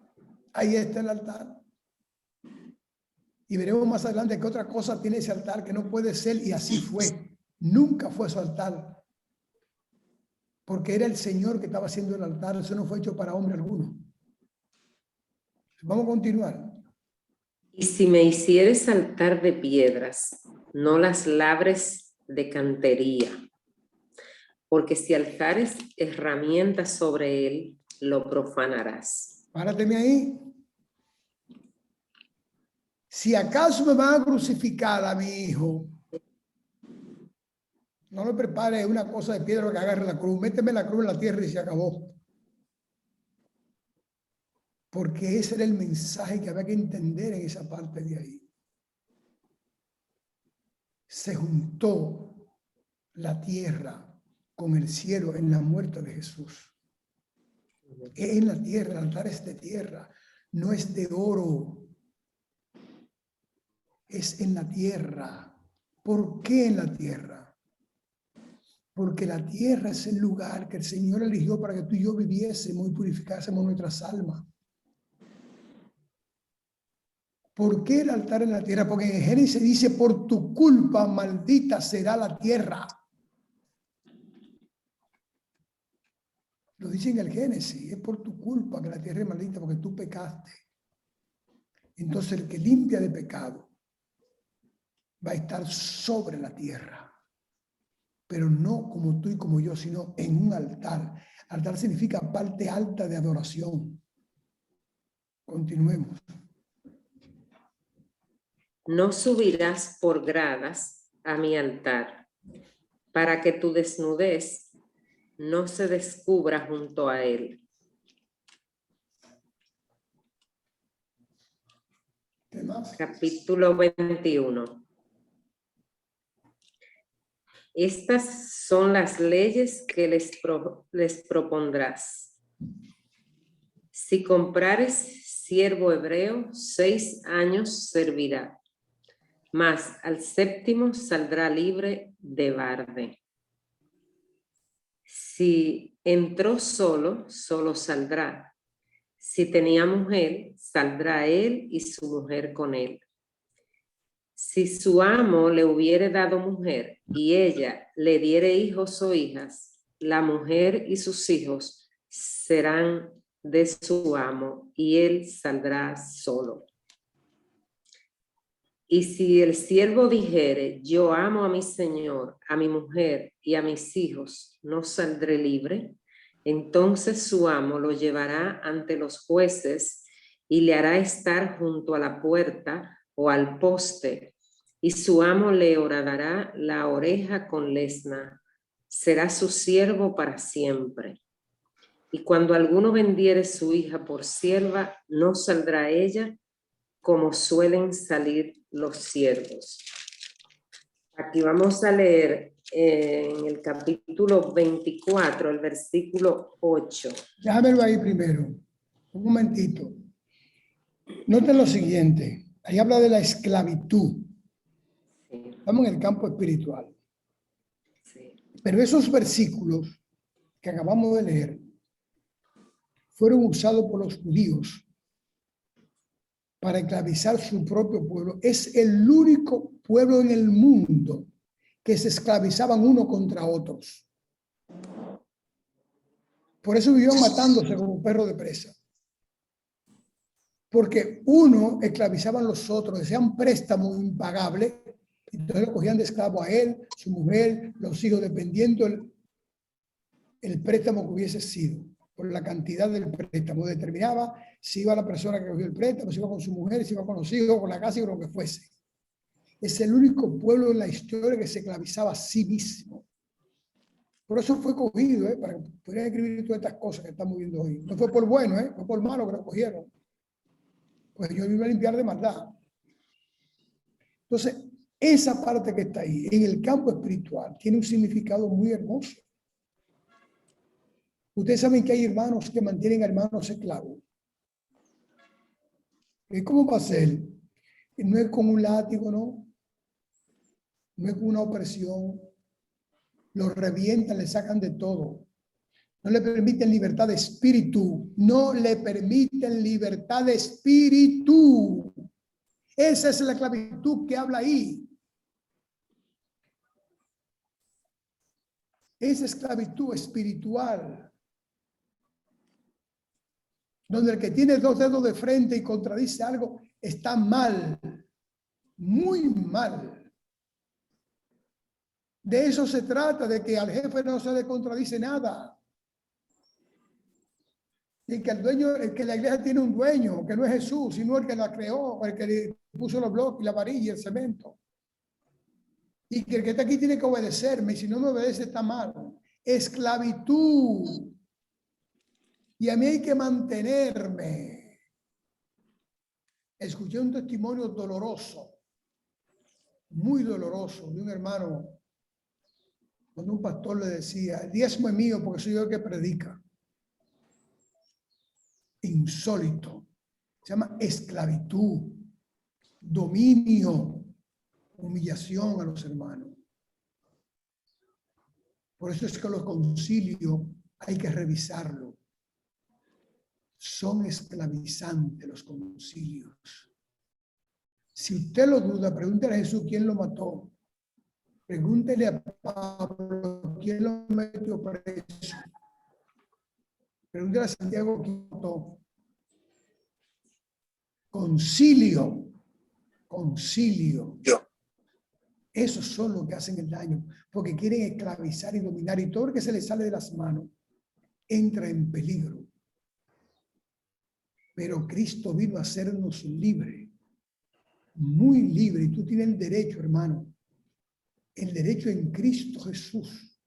Ahí está el altar. Y veremos más adelante qué otra cosa tiene ese altar que no puede ser, y así fue. Nunca fue su altar. Porque era el Señor que estaba haciendo el altar. Eso no fue hecho para hombre alguno. Vamos a continuar. Y si me hicieres altar de piedras, no las labres de cantería, porque si alzares herramientas sobre él, lo profanarás. Párate ahí. Si acaso me van a crucificar a mi hijo, no le prepare una cosa de piedra que agarre la cruz. Méteme la cruz en la tierra y se acabó. Porque ese era el mensaje que había que entender en esa parte de ahí. Se juntó la tierra con el cielo en la muerte de Jesús. En la tierra, el altar es de tierra, no es de oro. Es en la tierra. ¿Por qué en la tierra? Porque la tierra es el lugar que el Señor eligió para que tú y yo viviésemos y purificásemos nuestras almas. ¿Por qué el altar en la tierra? Porque en Génesis dice, por tu culpa maldita será la tierra. Lo dice en el Génesis, es por tu culpa que la tierra es maldita, porque tú pecaste. Entonces el que limpia de pecado va a estar sobre la tierra, pero no como tú y como yo, sino en un altar. Altar significa parte alta de adoración. Continuemos. No subirás por gradas a mi altar, para que tu desnudez no se descubra junto a él. ¿Qué más? Capítulo 21. Estas son las leyes que les propondrás. Si comprares siervo hebreo, 6 años servirá, mas al 7º saldrá libre de barde. Si entró solo, solo saldrá. Si tenía mujer, saldrá él y su mujer con él. Si su amo le hubiere dado mujer y ella le diere hijos o hijas, la mujer y sus hijos serán de su amo y él saldrá solo. Y si el siervo dijere, yo amo a mi señor, a mi mujer y a mis hijos, no saldré libre, entonces su amo lo llevará ante los jueces y le hará estar junto a la puerta o al poste, y su amo le horadará la oreja con lesna. Será su siervo para siempre. Y cuando alguno vendiere su hija por sierva, no saldrá ella como suelen salir los siervos. Aquí vamos a leer en el capítulo 24, el versículo 8. Déjamelo ahí primero. Un momentito. Noten lo siguiente. Ahí habla de la esclavitud. Sí, Estamos en el campo espiritual. sí. Pero esos versículos que acabamos de leer fueron usados por los judíos para esclavizar su propio pueblo. Es el único pueblo en el mundo que se esclavizaban uno contra otros. Por eso vivían matándose como perro de presa. Porque uno esclavizaban a los otros, decían préstamo impagable, entonces lo cogían de esclavo a él, su mujer, los hijos, dependiendo el préstamo que hubiese sido. Por la cantidad del préstamo determinaba si iba la persona que cogió el préstamo, si iba con su mujer, si iba con los hijos, con la casa y con lo que fuese. Es el único pueblo en la historia que se esclavizaba a sí mismo. Por eso fue cogido, para que pudieran escribir todas estas cosas que estamos viendo hoy. No fue por bueno, fue por malo que lo cogieron. Pues yo me iba a limpiar de maldad. Entonces, esa parte que está ahí, en el campo espiritual, tiene un significado muy hermoso. Ustedes saben que hay hermanos que mantienen a hermanos esclavos. ¿Cómo va a ser? No es con un látigo, ¿no? No es con una opresión. Los revientan, le sacan de todo. No le permiten libertad de espíritu. No le permiten libertad de espíritu. Esa es la esclavitud que habla ahí. Esa esclavitud espiritual. Donde el que tiene dos dedos de frente y contradice algo está mal. Muy mal. De eso se trata, de que al jefe no se le contradice nada. Y que el dueño, que la iglesia tiene un dueño, que no es Jesús, sino el que la creó, el que le puso los bloques, la varilla y el cemento. Y que el que está aquí tiene que obedecerme, y si no me obedece está mal. Esclavitud. Y a mí hay que mantenerme. Escuché un testimonio doloroso, muy doloroso, de un hermano, cuando un pastor le decía, el diezmo es mío porque soy yo el que predica. Insólito. Se llama esclavitud, dominio, humillación a los hermanos. Por eso es que los concilios hay que revisarlo. Son esclavizantes los concilios. Si usted lo duda, pregúntele a Jesús quién lo mató. Pregúntele a Pablo quién lo metió preso. Pregúntele a Santiago quién lo mató. Concilio. Concilio. Esos son los que hacen el daño, porque quieren esclavizar y dominar, y todo lo que se les sale de las manos entra en peligro. Pero Cristo vino a hacernos libres, muy libres, y tú tienes el derecho, hermano, el derecho en Cristo Jesús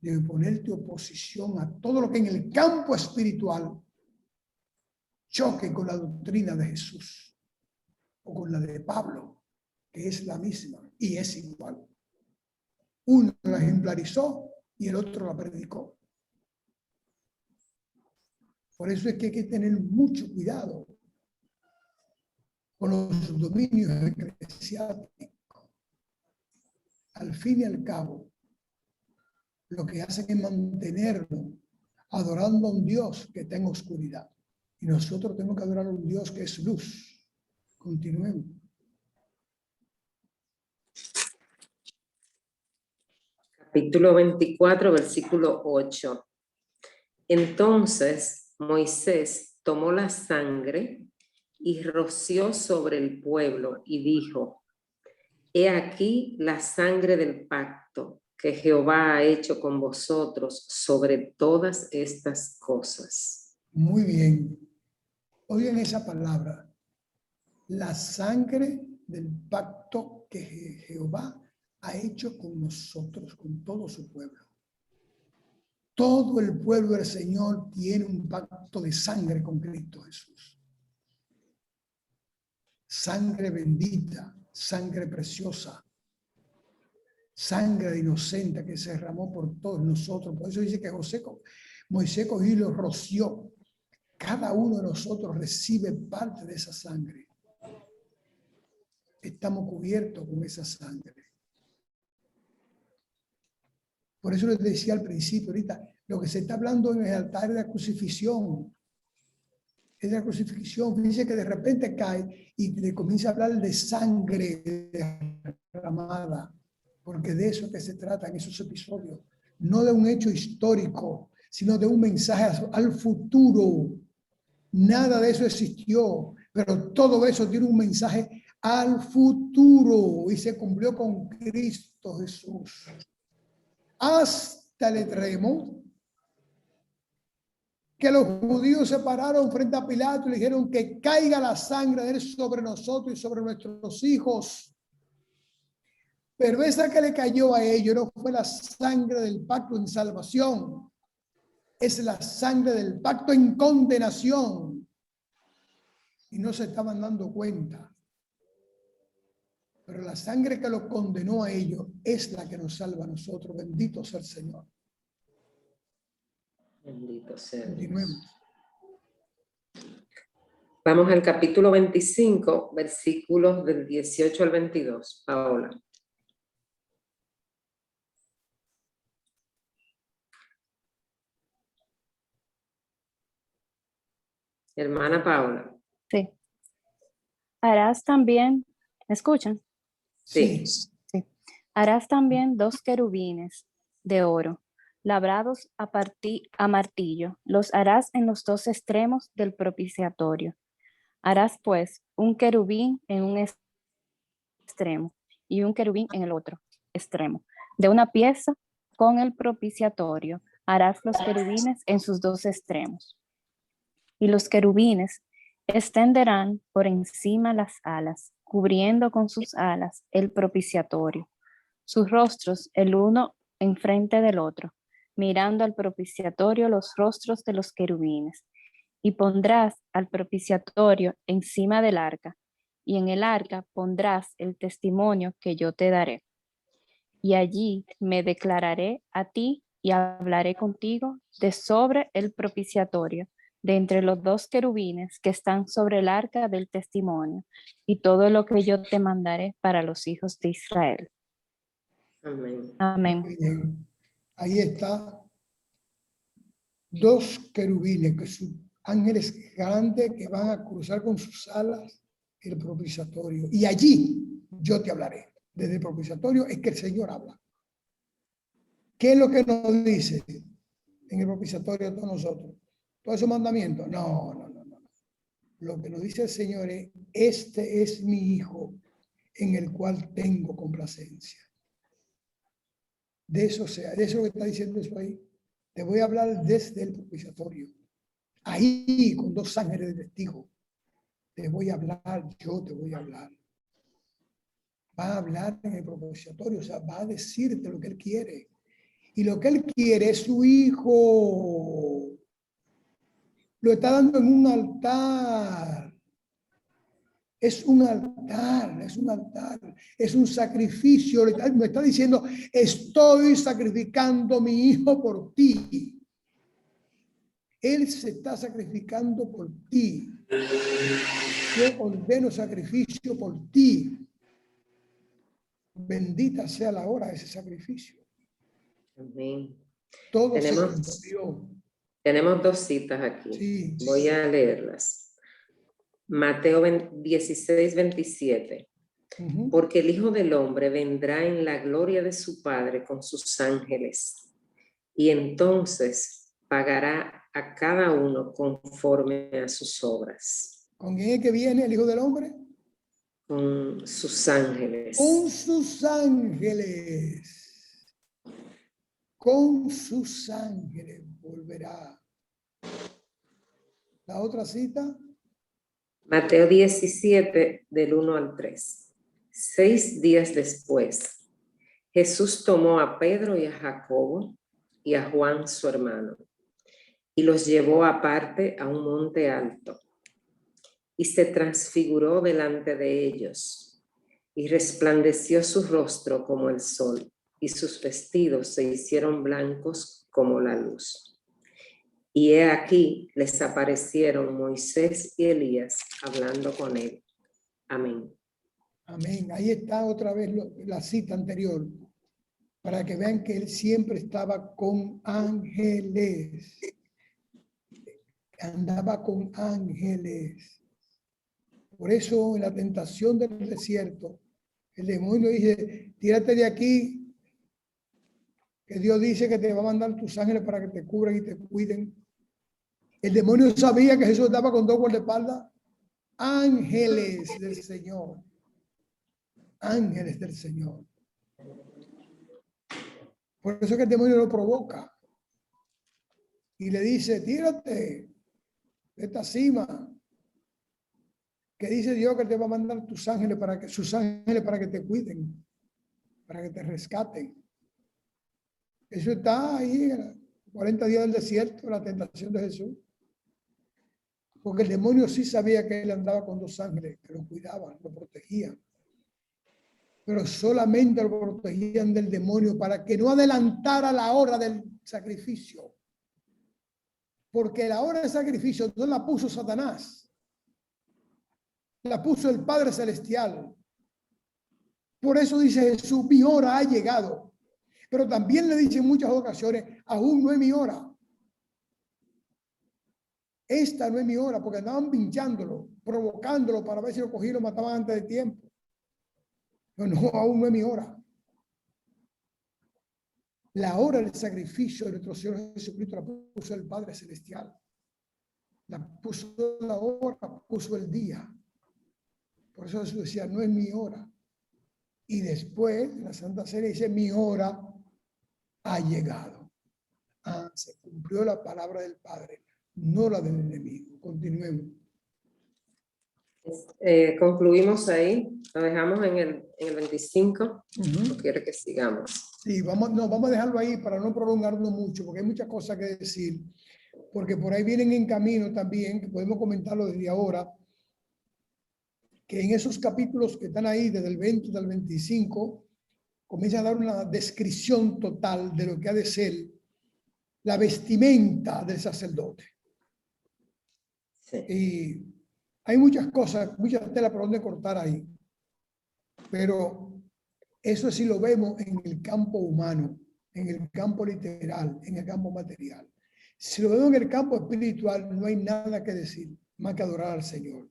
de ponerte oposición a todo lo que en el campo espiritual choque con la doctrina de Jesús o con la de Pablo, que es la misma y es igual. Uno la ejemplarizó y el otro la predicó. Por eso es que hay que tener mucho cuidado con los dominios eclesiásticos. Al fin y al cabo, lo que hacen es mantenernos adorando a un Dios que está en oscuridad. Y nosotros tenemos que adorar a un Dios que es luz. Continuemos. Capítulo 24, versículo 8. Entonces Moisés tomó la sangre y roció sobre el pueblo y dijo: He aquí la sangre del pacto que Jehová ha hecho con vosotros sobre todas estas cosas. Muy bien. Oigan esa palabra. La sangre del pacto que Jehová ha hecho con nosotros, con todo su pueblo. Todo el pueblo del Señor tiene un pacto de sangre con Cristo Jesús. Sangre bendita, sangre preciosa, sangre inocente que se derramó por todos nosotros. Por eso dice que Moisés cogió y lo roció. Cada uno de nosotros recibe parte de esa sangre. Estamos cubiertos con esa sangre. Por eso les decía al principio, ahorita, lo que se está hablando en el altar de la crucifixión. Es la crucifixión. Fíjense que de repente cae y le comienza a hablar de sangre derramada. Porque de eso que se trata en esos episodios. No de un hecho histórico, sino de un mensaje al futuro. Nada de eso existió, pero todo eso tiene un mensaje al futuro y se cumplió con Cristo Jesús. Hasta el extremo que los judíos se pararon frente a Pilato y le dijeron que caiga la sangre de él sobre nosotros y sobre nuestros hijos. Pero esa que le cayó a ellos no fue la sangre del pacto en salvación. Es la sangre del pacto en condenación. Y no se estaban dando cuenta. Pero la sangre que los condenó a ellos es la que nos salva a nosotros. Bendito sea el Señor. Bendito sea Dios. Continuemos. Vamos al capítulo 25, versículos del 18 al 22. Paola. Hermana Paola. Sí. Harás también, ¿me escuchan? Sí. Sí. Harás también 2 querubines de oro, labrados a martillo. Los harás en los 2 extremos del propiciatorio. Harás pues un querubín en un extremo y un querubín en el otro extremo. De una pieza con el propiciatorio harás los querubines en sus 2 extremos. Y los querubines extenderán por encima las alas, cubriendo con sus alas el propiciatorio. Sus rostros el uno enfrente del otro, mirando al propiciatorio los rostros de los querubines. Y pondrás al propiciatorio encima del arca, y en el arca pondrás el testimonio que yo te daré. Y allí me declararé a ti y hablaré contigo de sobre el propiciatorio, de entre los 2 querubines que están sobre el arca del testimonio, y todo lo que yo te mandaré para los hijos de Israel. Amén. Amén. Bien. Ahí está. 2 querubines, que son ángeles grandes que van a cruzar con sus alas el propiciatorio. Y allí yo te hablaré. Desde el propiciatorio es que el Señor habla. ¿Qué es lo que nos dice en el propiciatorio a todos nosotros? ¿Todos esos mandamientos? No. Lo que nos dice el Señor es, este es mi Hijo en el cual tengo complacencia. De eso de eso que está diciendo eso ahí. Te voy a hablar desde el propiciatorio. Ahí con 2 ángeles de testigo. Te voy a hablar, yo te voy a hablar. Va a hablar en el propiciatorio, o sea, va a decirte lo que Él quiere. Y lo que Él quiere es su Hijo. Lo está dando en un altar. Es un altar, es un altar, es un sacrificio. Me está diciendo, estoy sacrificando mi hijo por ti. Él se está sacrificando por ti. Yo ordeno sacrificio por ti. Bendita sea la hora de ese sacrificio. Amén. Todo se cumplió. Tenemos 2 citas aquí. Sí. Voy a leerlas. Mateo 16, 27. Porque el Hijo del Hombre vendrá en la gloria de su Padre con sus ángeles, y entonces pagará a cada uno conforme a sus obras. ¿Con quién es que viene el Hijo del Hombre? Con sus ángeles. Con sus ángeles. Con sus ángeles volverá. La otra cita. Mateo 17, del 1 al 3. 6 días después, Jesús tomó a Pedro y a Jacobo y a Juan su hermano, y los llevó aparte a un monte alto, y se transfiguró delante de ellos, y resplandeció su rostro como el sol, y sus vestidos se hicieron blancos como la luz. Y he aquí les aparecieron Moisés y Elías hablando con él. Amén. Amén. Ahí está otra vez la cita anterior, para que vean que él siempre estaba con ángeles. Andaba con ángeles. Por eso en la tentación del desierto, el demonio dice, tírate de aquí, que Dios dice que te va a mandar tus ángeles para que te cubran y te cuiden. El demonio sabía que Jesús estaba con 2 guardaespaldas. Ángeles del Señor. Ángeles del Señor. Por eso que el demonio lo provoca. Y le dice, tírate de esta cima. Que dice Dios que te va a mandar tus ángeles sus ángeles para que te cuiden. para que te rescaten. Eso está ahí en los 40 días del desierto, la tentación de Jesús. Porque el demonio sí sabía que él andaba con 2 ángeles que lo cuidaban, lo protegían. Pero solamente lo protegían del demonio para que no adelantara la hora del sacrificio. Porque la hora del sacrificio no la puso Satanás. La puso el Padre Celestial. Por eso dice Jesús, mi hora ha llegado. Pero también le dice en muchas ocasiones, aún no es mi hora. Esta no es mi hora, porque andaban pinchándolo, provocándolo para ver si lo cogían y lo mataban antes de tiempo. Pero no, aún no es mi hora. La hora del sacrificio de nuestro Señor Jesucristo la puso el Padre Celestial. La puso la hora, puso el día. Por eso Jesús decía, no es mi hora. Y después, en la Santa Cena dice, mi hora ha llegado. Se cumplió la palabra del Padre, no la del enemigo. Continuemos. Concluimos ahí, lo dejamos en el 25, ¿o quiere que sigamos? Sí, vamos a dejarlo ahí para no prolongarnos mucho, porque hay muchas cosas que decir, porque por ahí vienen en camino también, que podemos comentarlo desde ahora, que en esos capítulos que están ahí, desde el 20 al 25, comienza a dar una descripción total de lo que ha de ser la vestimenta del sacerdote. Sí. Y hay muchas cosas, muchas telas por donde cortar ahí, pero eso sí lo vemos en el campo humano, en el campo literal, en el campo material. Si lo vemos en el campo espiritual, no hay nada que decir, más que adorar al Señor.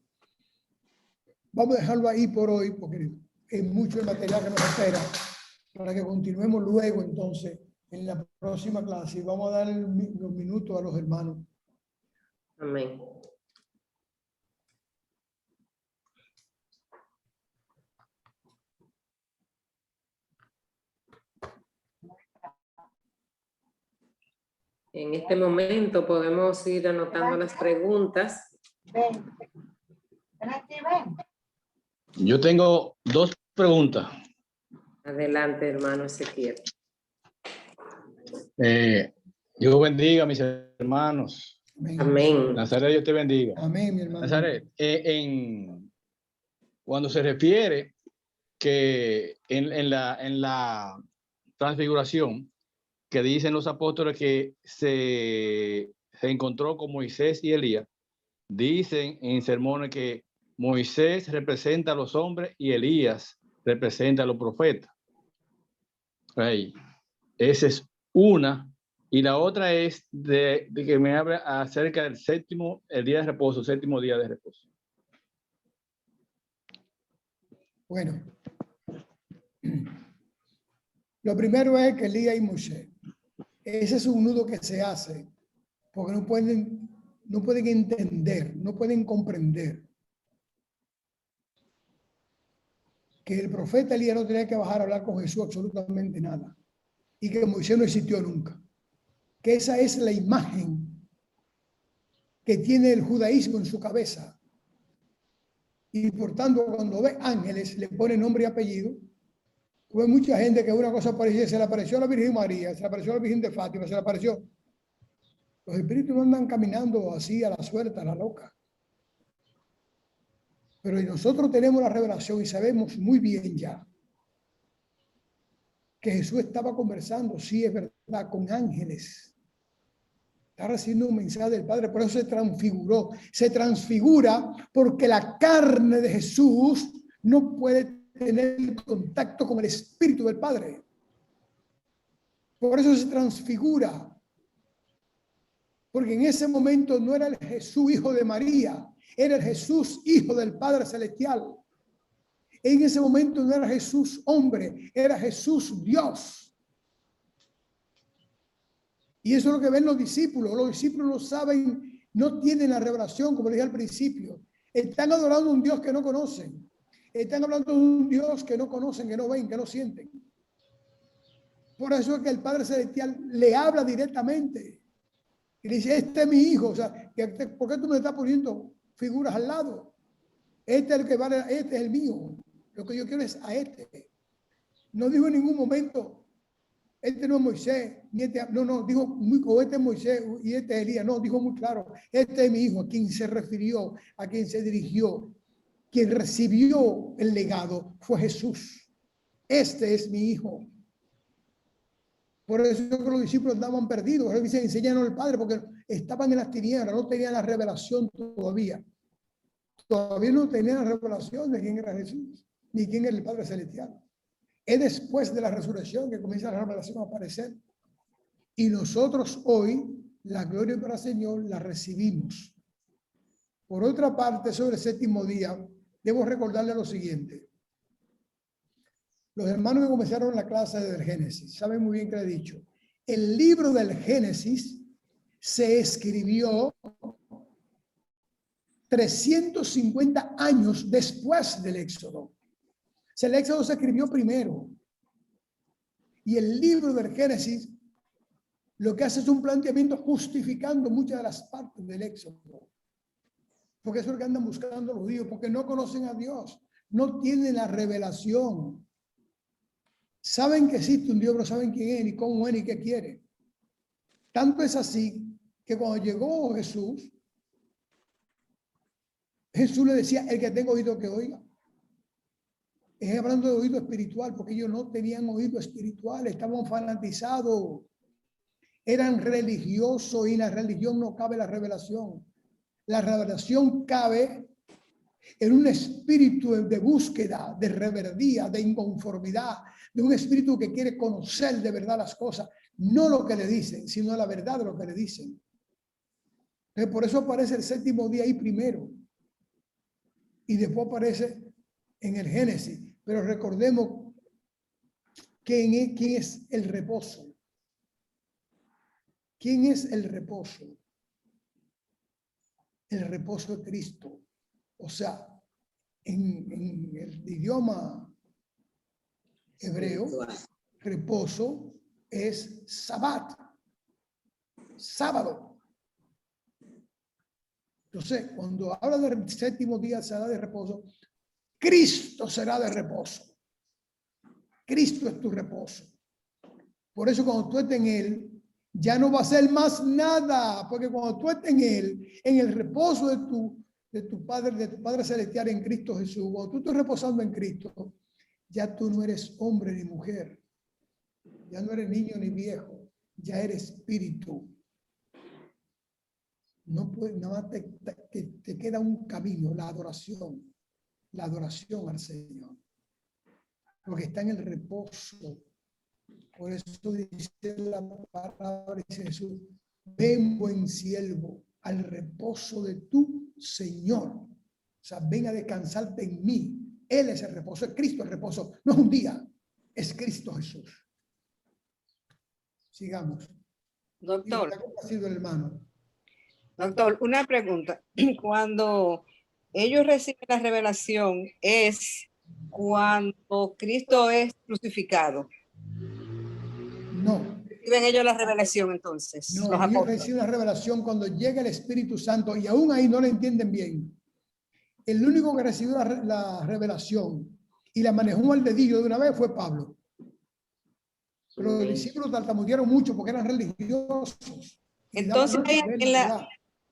Vamos a dejarlo ahí por hoy, porque es mucho el material que nos espera, para que continuemos luego entonces en la próxima clase. Y vamos a dar los minutos a los hermanos. Amén. En este momento podemos ir anotando las preguntas. Yo tengo 2 preguntas. Adelante, hermano Ezequiel. Dios bendiga a mis hermanos. Amén. Amén. Nazaret, Dios te bendiga. Amén, mi hermano. Nazaret, cuando se refiere que en la transfiguración, que dicen los apóstoles que se encontró con Moisés y Elías, dicen en sermones que Moisés representa a los hombres y Elías representa a los profetas. Ahí. Esa es una. Y la otra es de que me habla acerca del el día de reposo, 7º día de reposo. Bueno, lo primero es que Elías y Moisés, ese es un nudo que se hace porque no pueden entender, no pueden comprender que el profeta Elías no tenía que bajar a hablar con Jesús absolutamente nada y que Moisés no existió nunca. Que esa es la imagen que tiene el judaísmo en su cabeza. Y por tanto, cuando ve ángeles, le pone nombre y apellido. Hubo mucha gente que una cosa parecía, se le apareció a la Virgen María, se le apareció a la Virgen de Fátima, se le apareció. Los espíritus no andan caminando así a la suerte, a la loca. Pero nosotros tenemos la revelación y sabemos muy bien ya que Jesús estaba conversando, sí es verdad, con ángeles. Está recibiendo un mensaje del Padre, por eso se transfiguró. Se transfigura porque la carne de Jesús no puede tener contacto con el Espíritu del Padre. Por eso se transfigura. Porque en ese momento no era el Jesús hijo de María, era el Jesús hijo del Padre Celestial. En ese momento no era Jesús hombre, era Jesús Dios. Y eso es lo que ven los discípulos. Los discípulos no saben, no tienen la revelación, como dije al principio. Están adorando a un Dios que no conocen. Están hablando de un Dios que no conocen, que no ven, que no sienten. Por eso es que el Padre Celestial le habla directamente. Y le dice, este es mi hijo. O sea, ¿por qué tú me estás poniendo figuras al lado? Este es el que vale, este es el mío. Lo que yo quiero es a este. No dijo en ningún momento, este no es Moisés, ni este, no, dijo, o este es Moisés y este es Elías. No, dijo muy claro, este es mi hijo, a quien se refirió, a quien se dirigió, quien recibió el legado fue Jesús. Este es mi hijo. Por eso que los discípulos andaban perdidos. Él dice, enséñanos al Padre, porque estaban en las tinieblas, no tenían la revelación todavía. Todavía no tenían la revelación de quién era Jesús, ni quién era el Padre Celestial. Es después de la resurrección que comienza la revelación a aparecer. Y nosotros hoy, la gloria para el Señor, la recibimos. Por otra parte, sobre el séptimo día, debo recordarle lo siguiente. Los hermanos que comenzaron la clase del Génesis saben muy bien que le he dicho. El libro del Génesis se escribió 350 años después del Éxodo. O sea, el Éxodo se escribió primero. Y el libro del Génesis lo que hace es un planteamiento justificando muchas de las partes del Éxodo. Porque eso es lo que andan buscando los judíos, porque no conocen a Dios, no tienen la revelación. Saben que existe un Dios, pero saben quién es, ni cómo es, ni qué quiere. Tanto es así que cuando llegó Jesús, Jesús le decía, el que tenga oído que oiga. Es hablando de oído espiritual, porque ellos no tenían oído espiritual, estaban fanatizados, eran religiosos y en la religión no cabe la revelación. La revelación cabe en un espíritu de búsqueda, de reverdía, de inconformidad, de un espíritu que quiere conocer de verdad las cosas, no lo que le dicen, sino la verdad de lo que le dicen. Entonces, por eso aparece el séptimo día ahí primero y después aparece en el Génesis. Pero recordemos quién es el reposo. ¿Quién es el reposo? El reposo de Cristo. O sea, en el idioma hebreo, reposo es Sabbat, sábado. Entonces, cuando habla del séptimo día será de reposo, Cristo será de reposo. Cristo es tu reposo. Por eso cuando tú estés en Él, ya no va a ser más nada, porque cuando tú estés en Él, en el reposo de tu Padre Celestial en Cristo Jesús, cuando tú estás reposando en Cristo, ya tú no eres hombre ni mujer, ya no eres niño ni viejo, ya eres espíritu. No puedes, nada más te queda un camino, la adoración al Señor, porque está en el reposo. Por eso dice la palabra de Jesús, ven buen siervo al reposo de tu Señor. O sea, ven a descansarte en mí. Él es el reposo, es Cristo el reposo. No es un día, es Cristo Jesús. Sigamos. Doctor. Ha sido el hermano. Doctor, una pregunta. Cuando ellos reciben la revelación, ¿es cuando Cristo es crucificado? No. ¿Reciben ellos la revelación entonces? No, ellos reciben la revelación cuando llega el Espíritu Santo y aún ahí no la entienden bien. El único que recibió la revelación y la manejó al dedillo de una vez fue Pablo. Pero los discípulos tartamudearon mucho porque eran religiosos. Entonces,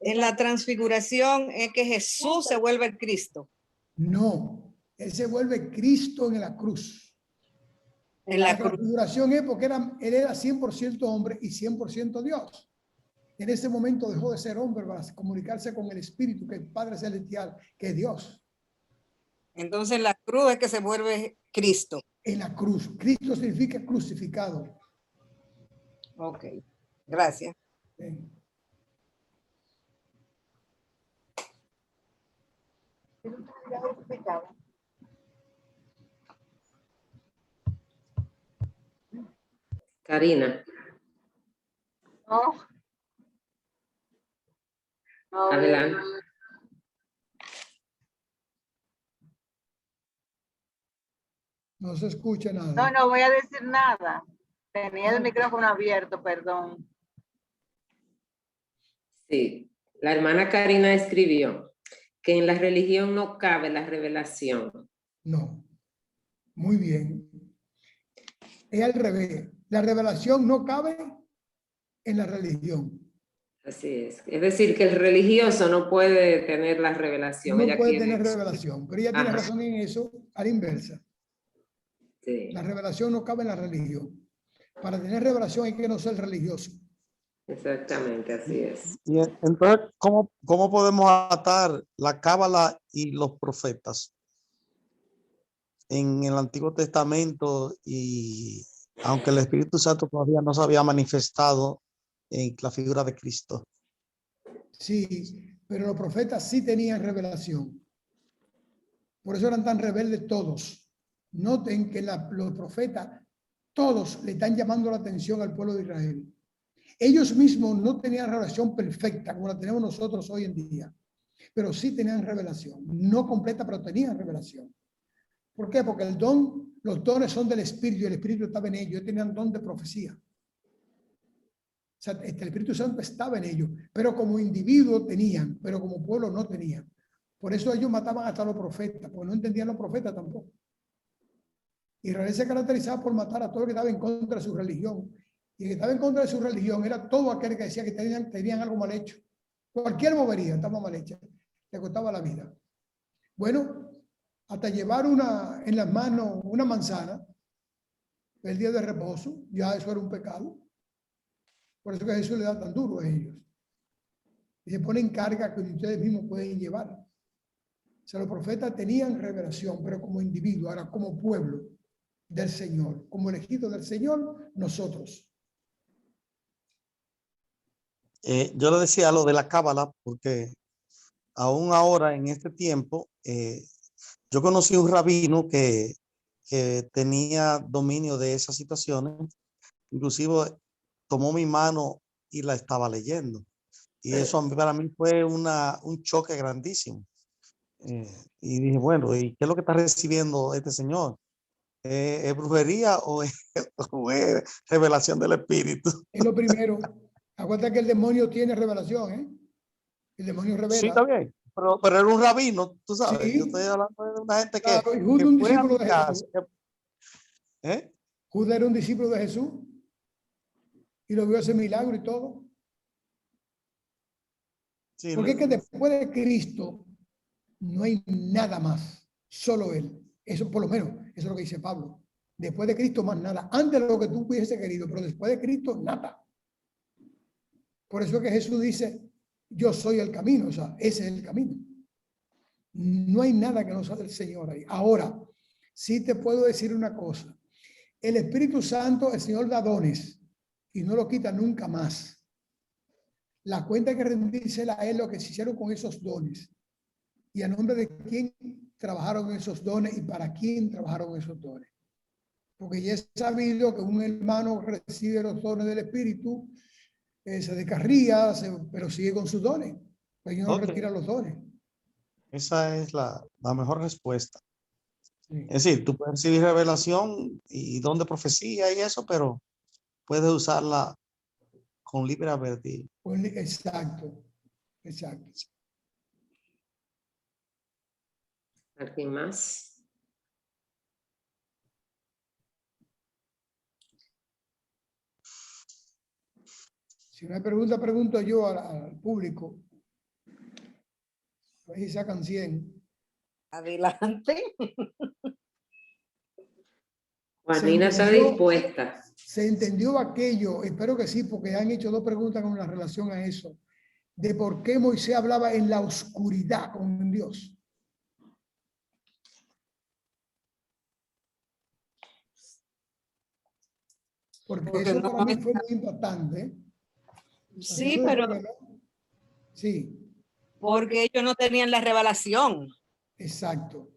en la transfiguración es que Jesús se vuelve el Cristo. No, Él se vuelve Cristo en la cruz. En la transfiguración es porque Él era 100% hombre y 100% Dios. En ese momento dejó de ser hombre para comunicarse con el Espíritu, que es el Padre Celestial, que es Dios. Entonces la cruz es que se vuelve Cristo. En la cruz. Cristo significa crucificado. Ok, gracias. Bien. Karina. No. Adelante. No se escucha nada. No voy a decir nada. Tenía el micrófono abierto, perdón. Sí, la hermana Karina escribió que en la religión no cabe la revelación. No. Muy bien. Es al revés. La revelación no cabe en la religión. Así es. Es decir, que el religioso no puede tener la revelación. No Ella puede quiere tener eso. revelación, pero ella tiene Ajá. razón en eso, a la inversa. Sí, La revelación no cabe en la religión. Para tener revelación hay que no ser religioso. exactamente, así es. Y entonces, ¿cómo podemos atar la cábala y los profetas en el Antiguo Testamento? Y aunque el Espíritu Santo todavía no se había manifestado en la figura de Cristo. Sí, pero los profetas sí tenían revelación. Por eso eran tan rebeldes todos. Noten que los profetas, todos le están llamando la atención al pueblo de Israel. Ellos mismos no tenían revelación perfecta como la tenemos nosotros hoy en día, pero sí tenían revelación. No completa, pero tenían revelación. ¿Por qué? Porque los dones son del Espíritu y el Espíritu estaba en ellos. Ellos tenían don de profecía. O sea, el Espíritu Santo estaba en ellos, pero como individuo tenían, pero como pueblo no tenían. Por eso ellos mataban hasta a los profetas, porque no entendían los profetas tampoco. Israel se caracterizaba por matar a todo el que estaba en contra de su religión. Y el que estaba en contra de su religión era todo aquel que decía que tenían algo mal hecho. Cualquier bobería estaba mal hecha, le costaba la vida. Bueno, hasta llevar en las manos una manzana, el día de reposo, ya eso era un pecado. Por eso que Jesús le da tan duro a ellos. Y se ponen carga que ustedes mismos pueden llevar. O sea, los profetas tenían revelación, pero como individuo, ahora como pueblo del Señor, como elegidos del Señor, nosotros. Yo le decía lo de la cábala porque aún ahora en este tiempo, yo conocí un rabino que tenía dominio de esas situaciones. Inclusive tomó mi mano y la estaba leyendo. Y eso para mí fue un choque grandísimo. Y dije, bueno, ¿y qué es lo que está recibiendo este señor? ¿Es brujería o es revelación del Espíritu? Es lo primero. Acuérdate que el demonio tiene revelación, ¿eh? El demonio revela. Sí, está bien. Pero era un rabino, tú sabes. Sí, yo estoy hablando de una gente claro, y que Judas era un fue a discípulo mi de casa. Jesús. ¿Eh? Judas era un discípulo de Jesús y lo vio hacer milagro y todo. Sí, Porque es que después de Cristo no hay nada más, solo Él. Eso por lo menos, eso es lo que dice Pablo. Después de Cristo más nada. Antes de lo que tú hubiese querido, pero después de Cristo nada. Por eso es que Jesús dice, yo soy el camino, o sea, ese es el camino. No hay nada que no sea del Señor ahí. Ahora, sí te puedo decir una cosa. El Espíritu Santo, el Señor da dones y no lo quita nunca más. La cuenta hay que rendírsela a Él lo que se hicieron con esos dones. Y a nombre de quién trabajaron esos dones y para quién trabajaron esos dones. Porque ya es sabido que un hermano recibe los dones del Espíritu, se descarría, pero sigue con sus dones. Pues no retira los dones. Esa es la mejor respuesta. Sí. Es decir, tú puedes recibir revelación y don de profecía y eso, pero puedes usarla con libre albedrío. Exacto, exacto. ¿Alguien más? Si no hay pregunta, pregunto yo al público. Ahí sacan 100. Adelante. Juanina está dispuesta. Se entendió aquello, espero que sí, porque han hecho 2 preguntas con la relación a eso, de por qué Moisés hablaba en la oscuridad con Dios. Porque eso no para mí fue muy importante. Sí, pero sí. Porque ellos no tenían la revelación. Exacto.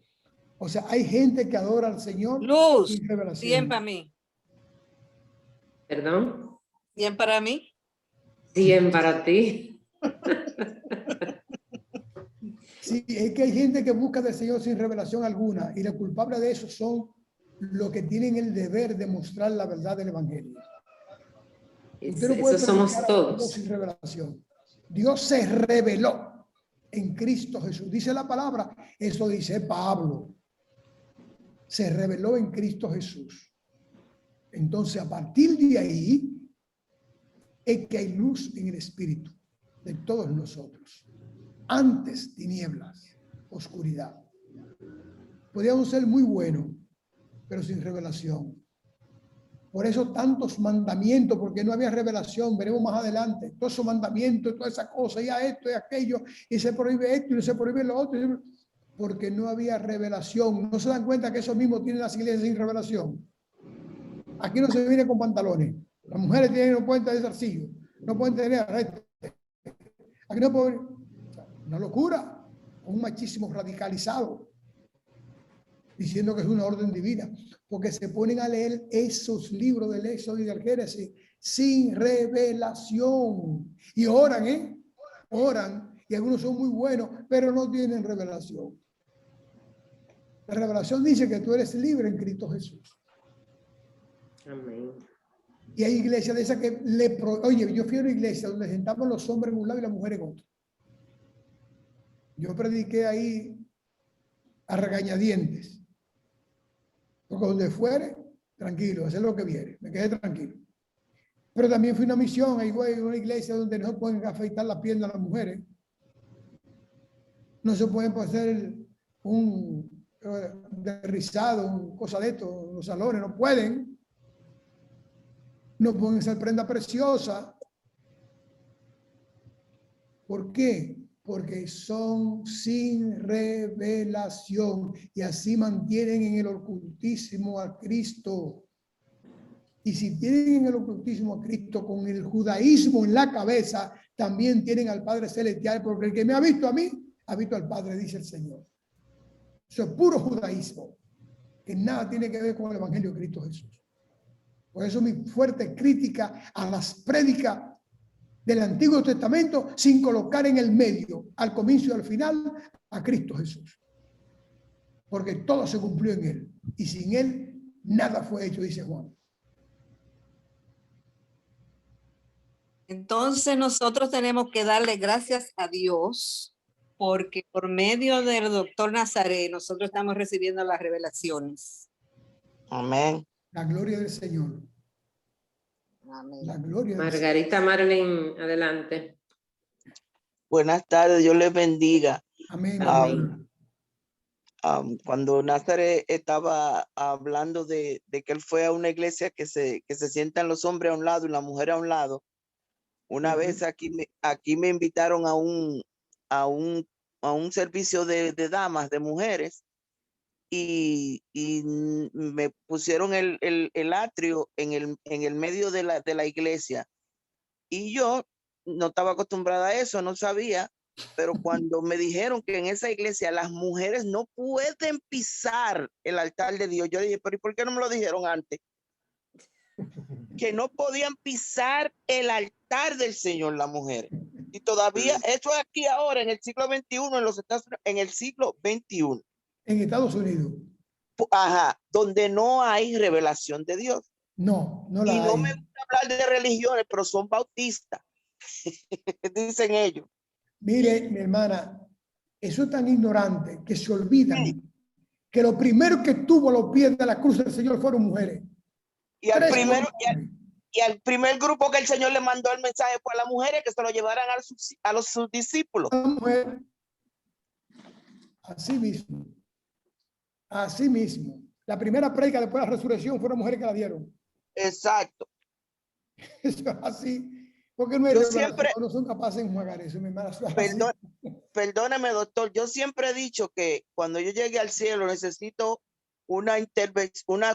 O sea, hay gente que adora al Señor Luz, sin revelación. 100 para mí. ¿Perdón? 100 para mí. 100 para ti. Sí, es que hay gente que busca del Señor sin revelación alguna y los culpables de eso son los que tienen el deber de mostrar la verdad del Evangelio. Usted no puede Eso somos predicar a Dios todos. sin revelación. Dios se reveló en Cristo Jesús. Dice la palabra, eso dice Pablo. Se reveló en Cristo Jesús. Entonces, a partir de ahí, es que hay luz en el espíritu de todos nosotros. Antes, tinieblas, oscuridad. Podíamos ser muy buenos, pero sin revelación. Por eso tantos mandamientos, porque no había revelación. Veremos más adelante. Todos esos mandamientos, toda esa cosa, ya esto y aquello, y se prohíbe esto y no se prohíbe lo otro, porque no había revelación. ¿No se dan cuenta que eso mismo tienen las iglesias sin revelación? Aquí no se viene con pantalones. Las mujeres no pueden tener zarcillo, no pueden tener arete. Aquí no pueden. Una locura, un machismo radicalizado, diciendo que es una orden divina, porque se ponen a leer esos libros del Éxodo y del Génesis sin revelación. Y oran, oran, y algunos son muy buenos, pero no tienen revelación. La revelación dice que tú eres libre en Cristo Jesús. Amén. Y hay iglesias de esas que oye, yo fui a una iglesia donde sentamos los hombres en un lado y las mujeres en otro. Yo prediqué ahí a regañadientes. Porque donde fuere, tranquilo, hacer lo que viene, me quedé tranquilo. Pero también fui a una misión, hay una iglesia donde no se pueden afeitar la pierna a las mujeres. No se pueden hacer un derrizado, un cosa de esto, los salones, no pueden. No pueden ser prenda preciosa. ¿Por qué? Porque son sin revelación y así mantienen en el ocultismo a Cristo. Y si tienen en el ocultismo a Cristo con el judaísmo en la cabeza, también tienen al Padre Celestial, porque el que me ha visto a mí, ha visto al Padre, dice el Señor. Eso es puro judaísmo, que nada tiene que ver con el Evangelio de Cristo Jesús. Por eso mi fuerte crítica a las prédicas del Antiguo Testamento sin colocar en el medio, al comienzo y al final, a Cristo Jesús. Porque todo se cumplió en Él. Y sin Él, nada fue hecho, dice Juan. Entonces nosotros tenemos que darle gracias a Dios porque por medio del doctor Nazaret nosotros estamos recibiendo las revelaciones. Amén. La gloria del Señor. Amén. La gloria del Señor. Margarita Marlene, adelante. Buenas tardes, Dios les bendiga. Amén. Amén. Cuando Nazaret estaba hablando de que él fue a una iglesia que se sientan los hombres a un lado y la mujer a un lado, una vez aquí me invitaron a un servicio de damas, de mujeres, y me pusieron el atrio en el medio de la iglesia. Y yo no estaba acostumbrada a eso, no sabía, pero cuando me dijeron que en esa iglesia las mujeres no pueden pisar el altar de Dios, yo dije, pero ¿y por qué no me lo dijeron antes? Que no podían pisar el altar del Señor las mujeres. Y todavía, eso es aquí ahora, en el siglo XXI, en el siglo XXI. En Estados Unidos. Ajá, donde no hay revelación de Dios. No la hay. Y no hay. me gusta hablar de religiones, pero son bautistas. Dicen ellos. Mire, mi hermana, eso es tan ignorante que se olvidan que lo primero que tuvo a los pies de la cruz del Señor fueron mujeres. Y al primer grupo que el Señor le mandó el mensaje fue a las mujeres que se lo llevaran a sus discípulos. Así mismo. Así mismo. La primera prédica después de la resurrección fueron mujeres que la dieron. Exacto. Eso es así. Porque no, no son capaces de enjuagar eso, mi hermana. Perdóneme, doctor. Yo siempre he dicho que cuando yo llegue al cielo necesito una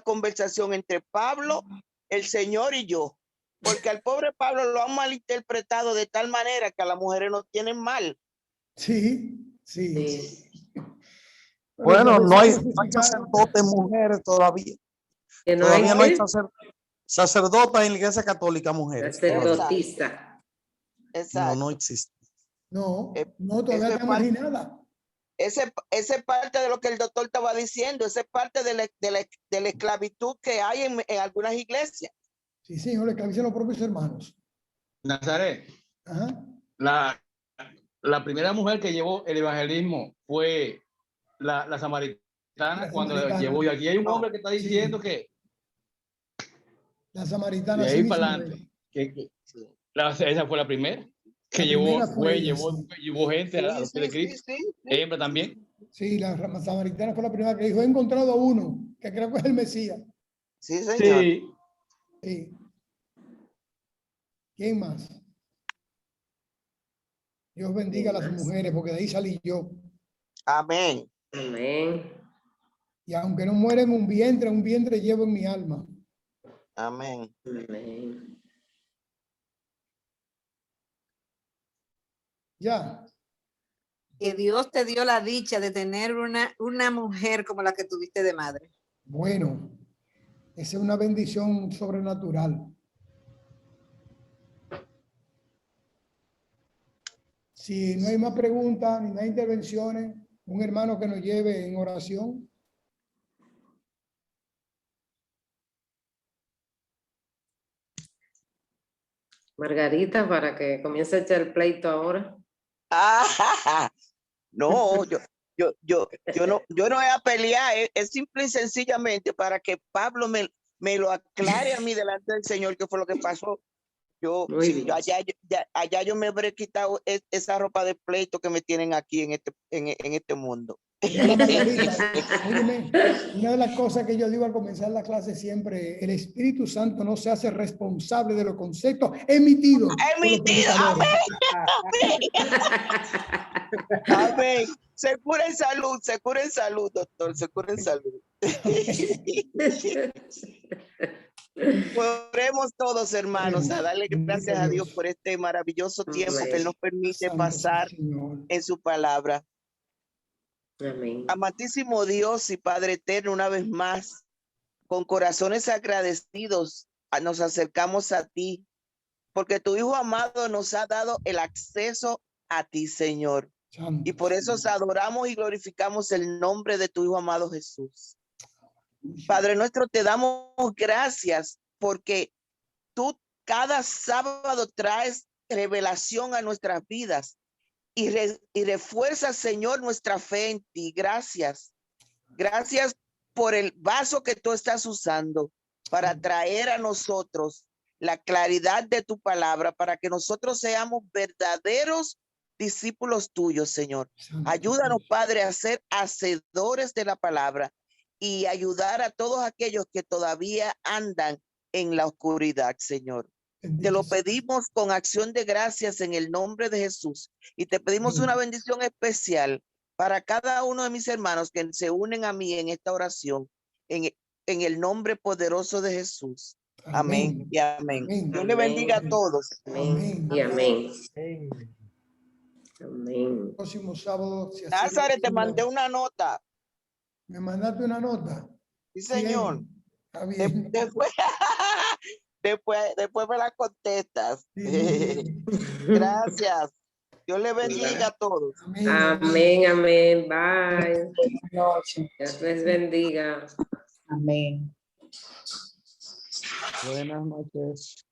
conversación entre Pablo, el Señor y yo. Porque al pobre Pablo lo han malinterpretado de tal manera que a las mujeres nos tienen mal. Sí. Bueno, no hay sacerdotes mujeres todavía. Todavía no hay sacerdotas en la iglesia católica mujeres. Sacerdotisa. Exacto. No existe. No, todavía está marginada. Esa es parte de lo que el doctor estaba diciendo. Esa es parte de la esclavitud que hay en algunas iglesias. Sí, señor, le esclavizan los propios hermanos. Nazaret. Ajá. La primera mujer que llevó el evangelismo fue la samaritana cuando llevó. Y aquí hay un hombre que está diciendo que La samaritana. De así ahí mismo para es. adelante. Esa fue la primera. Que La llevó, primera fue ella, llevó gente a los Sí, pies de sí, Cristo. sí, Hembra también. Sí, la samaritana fue la primera que dijo, he encontrado a uno, que creo que es el Mesías. sí, señor. Sí. Sí. ¿Quién más? Dios bendiga a las mujeres, porque de ahí salí yo. Amén. Amén. Y aunque no muera en un vientre llevo en mi alma. Amén. Amén. Ya. Que Dios te dio la dicha de tener una mujer como la que tuviste de madre. Bueno, esa es una bendición sobrenatural. Si no hay más preguntas ni más intervenciones, un hermano que nos lleve en oración. Margarita, para que comience a echar el pleito ahora. No, yo no voy a pelear, es simple y sencillamente para que Pablo me lo aclare a mí delante del Señor qué fue lo que pasó. Muy Sí, bien. allá yo me habré quitado esa ropa de pleito que me tienen aquí en este mundo. Hermana Margarita, óyeme, una de las cosas que yo digo al comenzar la clase siempre, el Espíritu Santo no se hace responsable de los conceptos emitidos por los predicadores. Amén. Se cura en salud, doctor, se cura en salud. Oremos todos, hermanos, a darle gracias a Dios por este maravilloso tiempo que Él nos permite pasar en su palabra. Amén. Amantísimo Dios y Padre eterno, una vez más, con corazones agradecidos, nos acercamos a ti, porque tu Hijo amado nos ha dado el acceso a ti, Señor. Y por eso os adoramos y glorificamos el nombre de tu Hijo amado Jesús. Padre nuestro, te damos gracias porque tú cada sábado traes revelación a nuestras vidas y refuerzas, Señor, nuestra fe en ti. Gracias. Gracias por el vaso que tú estás usando para traer a nosotros la claridad de tu palabra, para que nosotros seamos verdaderos discípulos tuyos, Señor. Ayúdanos, Padre, a ser hacedores de la palabra y ayudar a todos aquellos que todavía andan en la oscuridad, Señor. Te lo pedimos con acción de gracias en el nombre de Jesús y te pedimos una bendición especial para cada uno de mis hermanos que se unen a mí en esta oración, en el nombre poderoso de Jesús. Amén y amén. Dios le bendiga a todos. Amén y amén. Amén. Próximo sábado. Si Nazaret, te mandé una nota. ¿Me mandaste una nota? Sí, señor. Está bien. Después me la contestas. Sí. Gracias. Dios le bendiga a todos. Amén, amén. Bye. Dios les bendiga. Amén. Buenas noches.